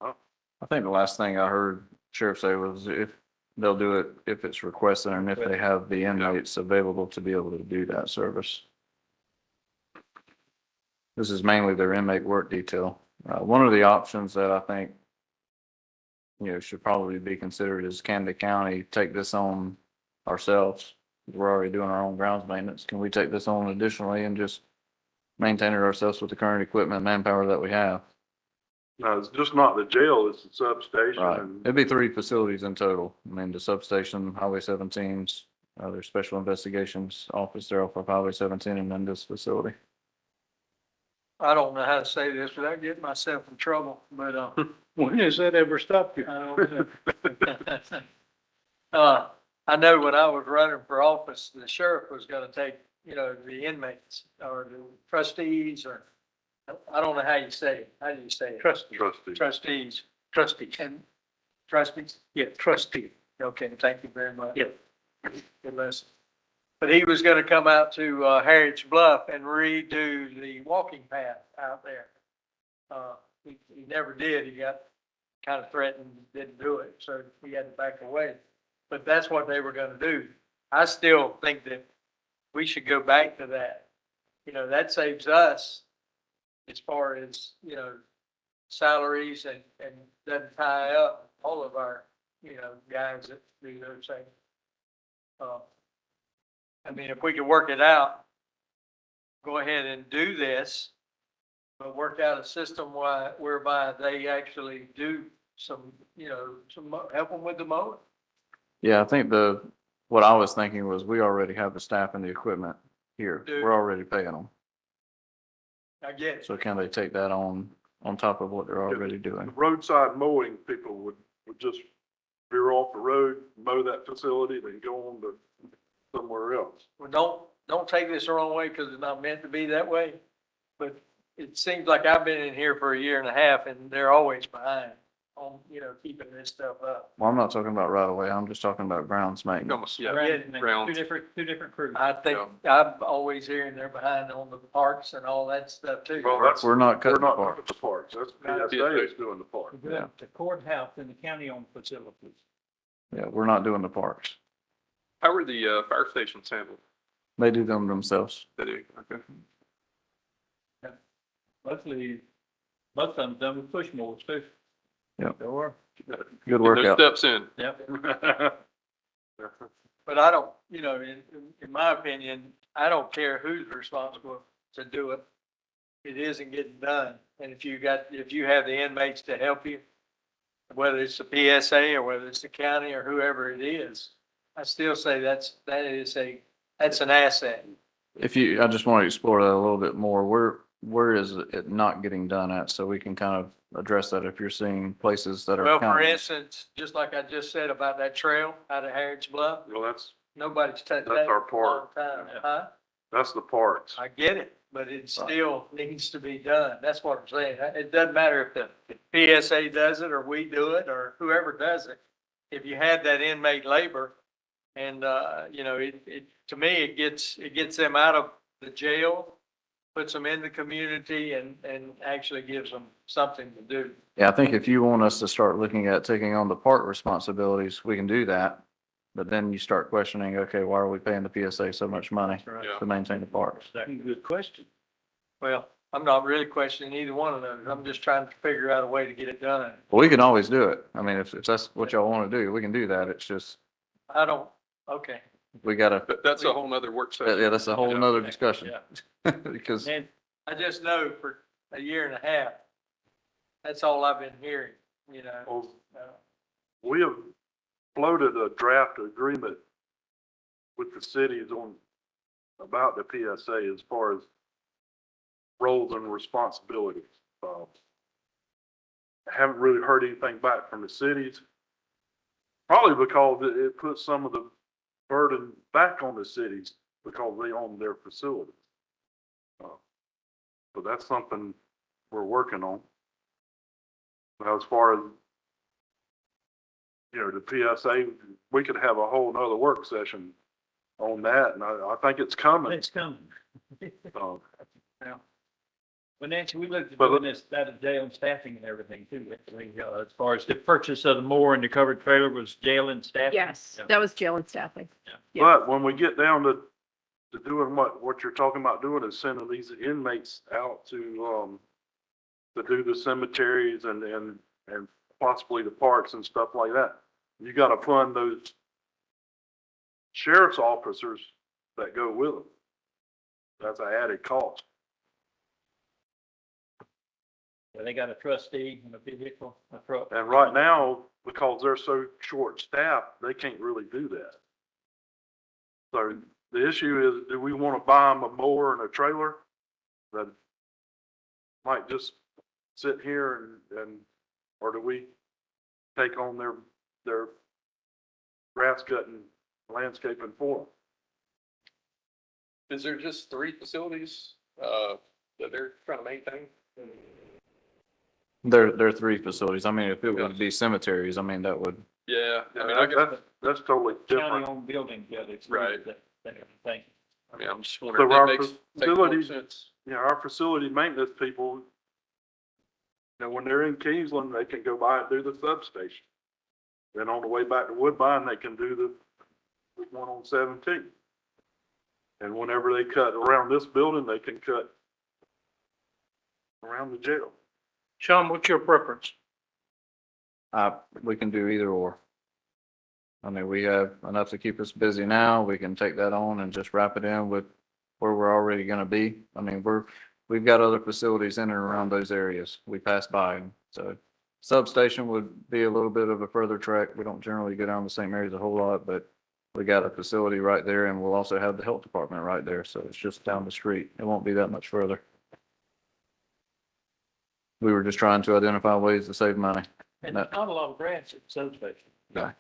Speaker 5: I think the last thing I heard sheriff say was if they'll do it if it's requested and if they have the inmates available to be able to do that service. this is mainly their inmate work detail. One of the options that I think, should probably be considered is Camden County take this on ourselves. We're already doing our own grounds maintenance. Can we take this on additionally and just maintain it ourselves with the current equipment and manpower that we have?
Speaker 1: No, it's just not the jail, it's the substation
Speaker 5: Right.
Speaker 1: and
Speaker 5: It'd be 3 facilities in total. I mean, the substation, Highway 17's, their special investigations office there off of Highway 17, and then this facility.
Speaker 4: I don't know how to say this without getting myself in trouble, but,
Speaker 6: When has that ever stopped you?
Speaker 4: I don't know. I know when I was running for office, the sheriff was gonna take, the inmates or the trustees or, I don't know how you say it. How do you say it?
Speaker 6: Trustee.
Speaker 4: Trustees
Speaker 6: Trustee.
Speaker 4: and trustees?
Speaker 6: Yeah, trustee.
Speaker 4: Okay, thank you very much.
Speaker 6: Yeah.
Speaker 4: Good lesson. But he was gonna come out to, Harriet's Bluff and redo the walking path out there. He never did. He got kind of threatened, didn't do it, so he had to back away. But that's what they were gonna do. I still think that we should go back to that. That saves us as far as, salaries and doesn't tie up all of our, guys that do those things. I mean, if we could work it out, go ahead and do this, but work out a system whereby they actually do some, help them with the mowing.
Speaker 5: Yeah, I think what I was thinking was we already have the staff and the equipment here.
Speaker 4: Do.
Speaker 5: We're already paying them.
Speaker 4: I get it.
Speaker 5: So can they take that on top of what they're already
Speaker 1: the
Speaker 5: doing?
Speaker 1: roadside mowing people would just veer off the road, mow that facility, then go on to somewhere else.
Speaker 4: Well, don't take this the wrong way because it's not meant to be that way. But it seems like I've been in here for a year and a half and they're always behind on, keeping this stuff up.
Speaker 5: Well, I'm not talking about right away. I'm just talking about grounds maintenance.
Speaker 7: Almost, yeah.
Speaker 4: Yeah.
Speaker 7: Ground.
Speaker 3: Two different crews.
Speaker 4: I think, I'm always hearing they're behind on the parks and all that stuff too.
Speaker 1: Well, that's,
Speaker 5: We're not
Speaker 1: we're
Speaker 5: cutting the
Speaker 1: not
Speaker 5: park.
Speaker 1: looking at the parks, that's
Speaker 4: No.
Speaker 1: PSA is doing the park.
Speaker 5: Yeah.
Speaker 3: The courthouse and the county-owned facilities.
Speaker 5: Yeah, we're not doing the parks.
Speaker 7: How are the fire stations handled?
Speaker 5: They do them themselves.
Speaker 7: They do, okay.
Speaker 3: Mostly, most of them done with push mowers too.
Speaker 5: Yep.
Speaker 3: There were.
Speaker 5: Good
Speaker 7: Get those
Speaker 5: workout.
Speaker 7: steps in.
Speaker 3: Yep.
Speaker 4: But I don't, in my opinion, I don't care who's responsible to do it. It isn't getting done. And if you have the inmates to help you, whether it's the PSA or whether it's the county or whoever it is, I still say that's an asset.
Speaker 5: I just want to explore that a little bit more. Where is it not getting done at? So we can kind of address that if you're seeing places that are.
Speaker 4: Well, for
Speaker 5: kind of-
Speaker 4: instance, just like I just said about that trail out of Harriet's Bluff,
Speaker 1: Well,
Speaker 4: nobody's touched that
Speaker 1: That's our
Speaker 4: in a long
Speaker 1: part.
Speaker 4: time,
Speaker 3: Yeah.
Speaker 4: huh?
Speaker 1: that's the parks.
Speaker 4: I get it, but it still needs to be done. That's what I'm saying. It doesn't matter if the PSA does it or we do it or whoever does it. If you have that inmate labor and, to me, it gets them out of the jail, puts them in the community and actually gives them something to do.
Speaker 5: Yeah, I think if you want us to start looking at taking on the park responsibilities, we can do that. But then you start questioning, okay, why are we paying the PSA so much money
Speaker 7: Yeah.
Speaker 5: to maintain the parks?
Speaker 3: That's a good question.
Speaker 4: Well, I'm not really questioning either one of those. I'm just trying to figure out a way to get it done.
Speaker 5: Well, we can always do it. I mean, if that's what y'all want to do, we can do that. It's just,
Speaker 4: Okay.
Speaker 5: we gotta,
Speaker 7: But that's a whole nother work session.
Speaker 5: yeah, that's a whole
Speaker 7: Yeah.
Speaker 5: nother discussion.
Speaker 3: Yeah.
Speaker 5: Because,
Speaker 3: And
Speaker 4: I just know for a year and a half, that's all I've been hearing,
Speaker 1: Well, we have floated a draft agreement with the cities about the PSA as far as roles and responsibilities. Haven't really heard anything back from the cities. Probably because it puts some of the burden back on the cities because they own their facilities. So that's something we're working on. Now, as far as, the PSA, we could have a whole nother work session on that, and I think it's coming.
Speaker 3: it's coming.
Speaker 1: Uh,
Speaker 3: Well, Nancy, we looked at
Speaker 1: But-
Speaker 3: doing this, out of jail and staffing and everything too. As far as the purchase of the mower and the covered trailer was jail and staffing.
Speaker 2: Yes,
Speaker 3: Yeah.
Speaker 2: that was jail and staffing.
Speaker 1: But when we get down to to doing what you're talking about doing is sending these inmates out to do the cemeteries and possibly the parks and stuff like that. You gotta fund those sheriff's officers that go with them. That's an added cost.
Speaker 3: Yeah, they got a trustee and a vehicle, a truck.
Speaker 1: And right now, because they're so short-staffed, they can't really do that. So the issue is, do we want to buy them a mower and a trailer that might just sit here or do we take on their grass cutting, landscaping for them?
Speaker 7: Is there just 3 facilities, that they're trying to maintain?
Speaker 5: There are 3 facilities. I mean, if it would be cemeteries, I mean, that would,
Speaker 7: Yeah, I mean, I guess,
Speaker 1: That's totally different.
Speaker 3: County-owned buildings, yeah, it's.
Speaker 7: Right.
Speaker 3: That thing.
Speaker 7: I mean, I'm just wondering
Speaker 1: So
Speaker 7: if
Speaker 1: our
Speaker 7: it makes more
Speaker 1: facilities-
Speaker 7: sense.
Speaker 1: You know, our facility maintenance people, you know, when they're in Kingsland, they can go by and do the substation. Then on the way back to Woodbine, they can do the one on 17. And whenever they cut around this building, they can cut around the jail.
Speaker 6: Sean, what's your preference?
Speaker 5: we can do either or. I mean, we have enough to keep us busy now. We can take that on and just wrap it in with where we're already gonna be. I mean, we've got other facilities in and around those areas. We pass by them. So substation would be a little bit of a further trek. We don't generally go down the same areas a whole lot, but we got a facility right there and we'll also have the health department right there. So it's just down the street. It won't be that much further. We were just trying to identify ways to save money.
Speaker 3: And there's not a lot of grants at substation.
Speaker 5: No.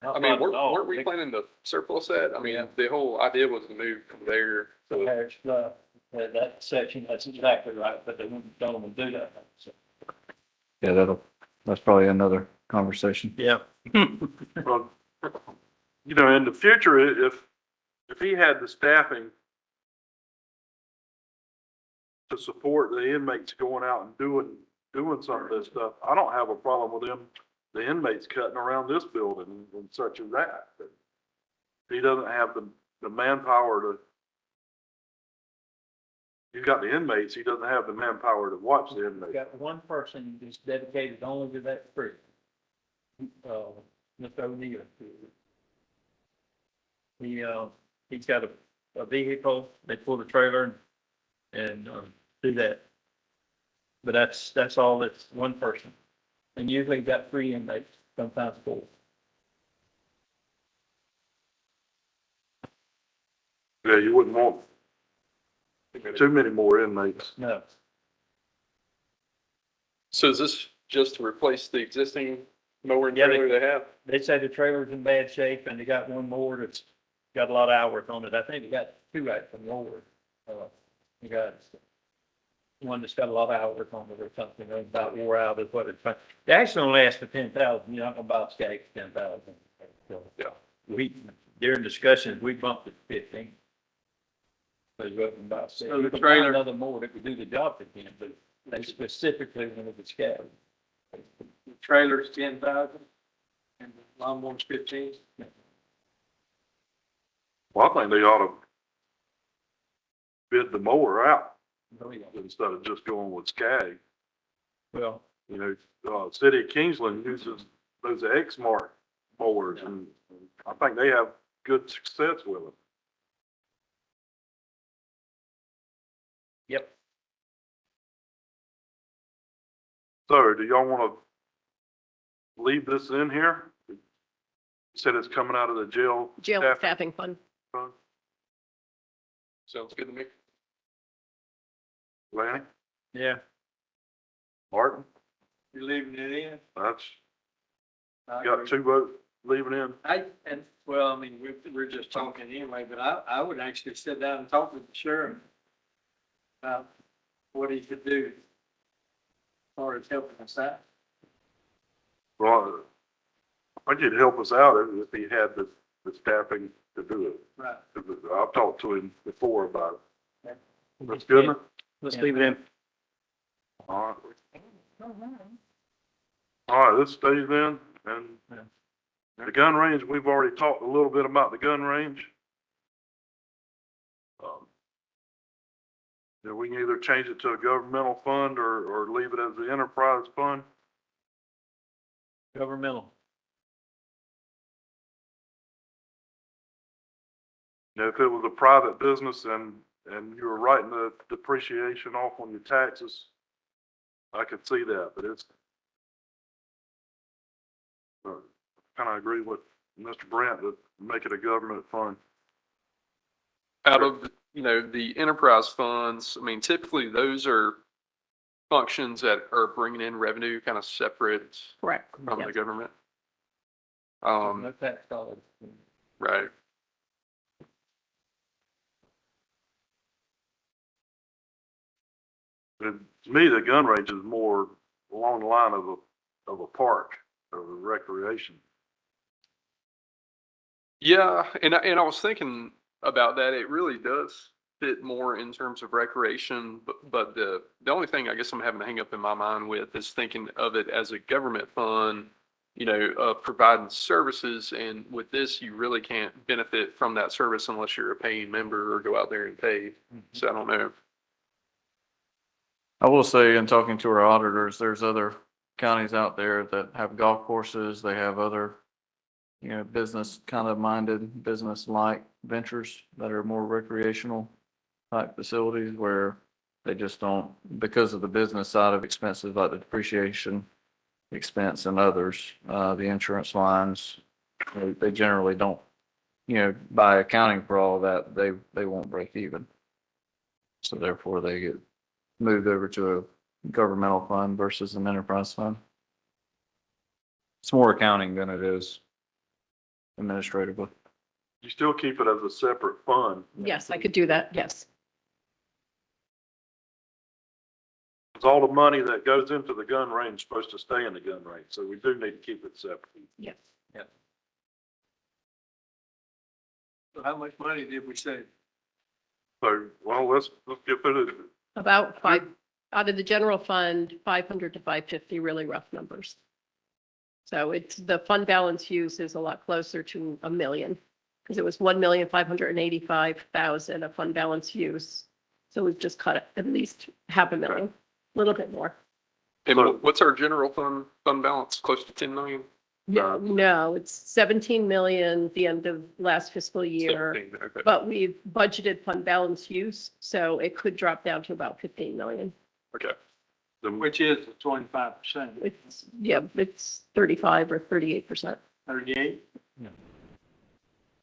Speaker 7: I mean, weren't we planning to surplus that? I mean, the whole idea was to move from there to
Speaker 3: Parish, that section, that's exactly right, but they don't want to do that. So.
Speaker 5: Yeah, that's probably another conversation.
Speaker 3: Yeah.
Speaker 1: Well, you know, in the future, if he had the staffing to support the inmates going out and doing some of this stuff, I don't have a problem with them, the inmates cutting around this building and such as that. But he doesn't have the manpower to, he's got the inmates, he doesn't have the manpower to watch the
Speaker 3: We've
Speaker 1: inmates.
Speaker 3: got one person who's dedicated only to that creek. Mr. O'Neill. He's got a vehicle, they pull the trailer and do that. But that's all, it's one person. And usually you've got 3 inmates, sometimes 4.
Speaker 1: Yeah, you wouldn't want too many more inmates.
Speaker 3: No,
Speaker 7: So is this just to replace the existing mower and
Speaker 3: Yeah,
Speaker 7: trailer they have?
Speaker 3: they say the trailer's in bad shape and they got one more that's got a lot of hours on it. I think they got 2 actually more. You got one that's got a lot of hours on it or something, and about wore out is what it's. They actually only asked for 10,000. You're not gonna buy a skate for 10,000. So,
Speaker 7: Yeah.
Speaker 3: During discussions, we bumped it to 15. But it wasn't about.
Speaker 4: So the
Speaker 3: You could buy
Speaker 4: trailer-
Speaker 3: Another more that could do the job again, but they specifically wanted the skate.
Speaker 4: The trailer's 10,000 and the lawnmower's 15.
Speaker 1: Well, I think they ought to bid the mower out
Speaker 3: Oh, yeah.
Speaker 1: instead of just going with Skag.
Speaker 3: Well,
Speaker 1: You know, City of Kingsland uses those X-Mark mowers and I think they have good success with them.
Speaker 3: yep.
Speaker 1: So do y'all want to leave this in here? You said it's coming out of the jail.
Speaker 2: Jail
Speaker 1: staff
Speaker 2: staffing fund.
Speaker 1: fund.
Speaker 7: Sounds good to me.
Speaker 1: Lanny,
Speaker 3: Yeah.
Speaker 1: Martin,
Speaker 4: You're leaving it in?
Speaker 1: that's,
Speaker 4: I
Speaker 1: got
Speaker 4: agree.
Speaker 1: 2 votes leaving in.
Speaker 4: Well, I mean, we're just talking anyway, but I would actually sit down and talk with the sheriff about what he could do as far as helping us out.
Speaker 1: Well, I think it'd help us out if he had the staffing to do it.
Speaker 4: Right.
Speaker 1: I've talked to him before about it. That's good, man?
Speaker 3: Let's leave it in.
Speaker 1: All right. All right, this stays in, and the gun range, we've already talked a little bit about the gun range. You know, we can either change it to a governmental fund or leave it as the enterprise fund.
Speaker 3: Governmental.
Speaker 1: You know, if it was a private business and you were writing the depreciation off on your taxes, I could see that, but it's kind of agree with Mr. Brent that make it a government fund.
Speaker 7: Out of, you know, the enterprise funds, I mean, typically those are functions that are bringing in revenue kind of separate
Speaker 2: Correct.
Speaker 7: from
Speaker 2: Yes.
Speaker 7: the government.
Speaker 3: No tax dollars.
Speaker 7: Right.
Speaker 1: And to me, the gun range is more along the line of a park, of a recreation.
Speaker 7: Yeah, and I was thinking about that. It really does fit more in terms of recreation, but the only thing I guess I'm having a hang up in my mind with is thinking of it as a government fund, you know, providing services, and with this, you really can't benefit from that service unless you're a paying member or go out there and pay. So I don't know.
Speaker 5: I will say, in talking to our auditors, there's other counties out there that have golf courses, they have other, you know, business kind of minded, business-like ventures that are more recreational type facilities where they just don't, because of the business side of expenses like the depreciation expense and others, the insurance lines, they generally don't, you know, by accounting for all that, they won't break even. So therefore they get moved over to a governmental fund versus an enterprise fund. It's more accounting than it is administratively.
Speaker 1: You still keep it as a separate fund.
Speaker 2: Yes, I could do that. Yes.
Speaker 1: Because all the money that goes into the gun range is supposed to stay in the gun range, so we do need to keep it separate.
Speaker 2: Yes.
Speaker 4: So how much money did we save?
Speaker 1: So, well, let's get through it.
Speaker 2: About five, out of the general fund, 500 to 550, really rough numbers. So it's, the fund balance use is a lot closer to $1 million, because it was 1,585,000 of fund balance use. So we've just cut it at least $500,000, a little bit more.
Speaker 7: And what's our general fund balance? Close to 10 million?
Speaker 2: No, it's 17 million the end of last fiscal year,
Speaker 7: 17, okay.
Speaker 2: but we've budgeted fund balance use, so it could drop down to about 15 million.
Speaker 7: Okay.
Speaker 1: Then
Speaker 4: Which is 25%,
Speaker 2: It's, yeah, it's 35 or 38%.
Speaker 4: 38?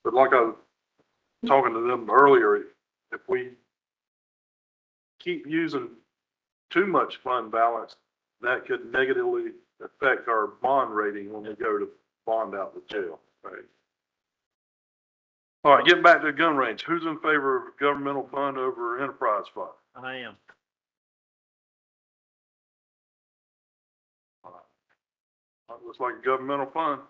Speaker 1: But like I was talking to them earlier, if we keep using too much fund balance, that could negatively affect our bond rating when we go to bond out the jail, right? All right, getting back to the gun range, who's in favor of governmental fund over enterprise fund?
Speaker 3: I am.
Speaker 1: Looks like a governmental fund.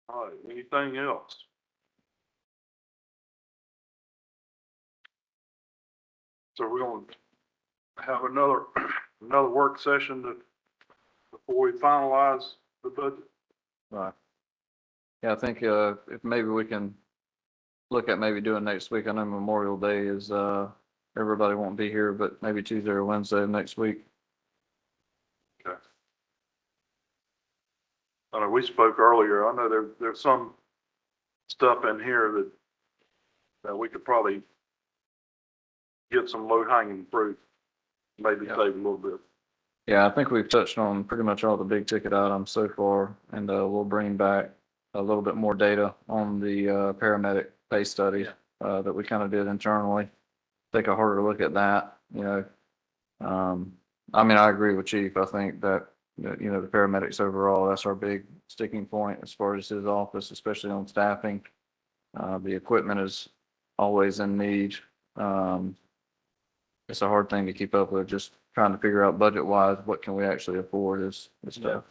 Speaker 1: All right, anything else? So we're going to have another work session before we finalize the budget.
Speaker 5: Right. Yeah, I think, if maybe we can look at maybe doing next week. I know Memorial Day is, everybody won't be here, but maybe Tuesday or Wednesday next week.
Speaker 1: Okay. I know we spoke earlier. I know there's some stuff in here that we could probably get some low hanging fruit, maybe
Speaker 5: Yeah.
Speaker 1: save a little bit.
Speaker 5: Yeah, I think we've touched on pretty much all the big ticket items so far, and we'll bring back a little bit more data on the paramedic pay study that we kind of did internally. Take a harder look at that, you know. I mean, I agree with Chief. I think that, you know, the paramedics overall, that's our big sticking point as far as his office, especially on staffing. The equipment is always in need. It's a hard thing to keep up with, just trying to figure out budget wise, what can we actually afford is tough.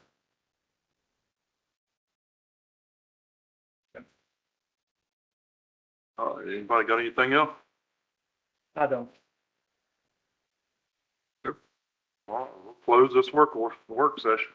Speaker 1: Anybody got anything else?
Speaker 3: I don't.
Speaker 1: Well, we'll close this work session.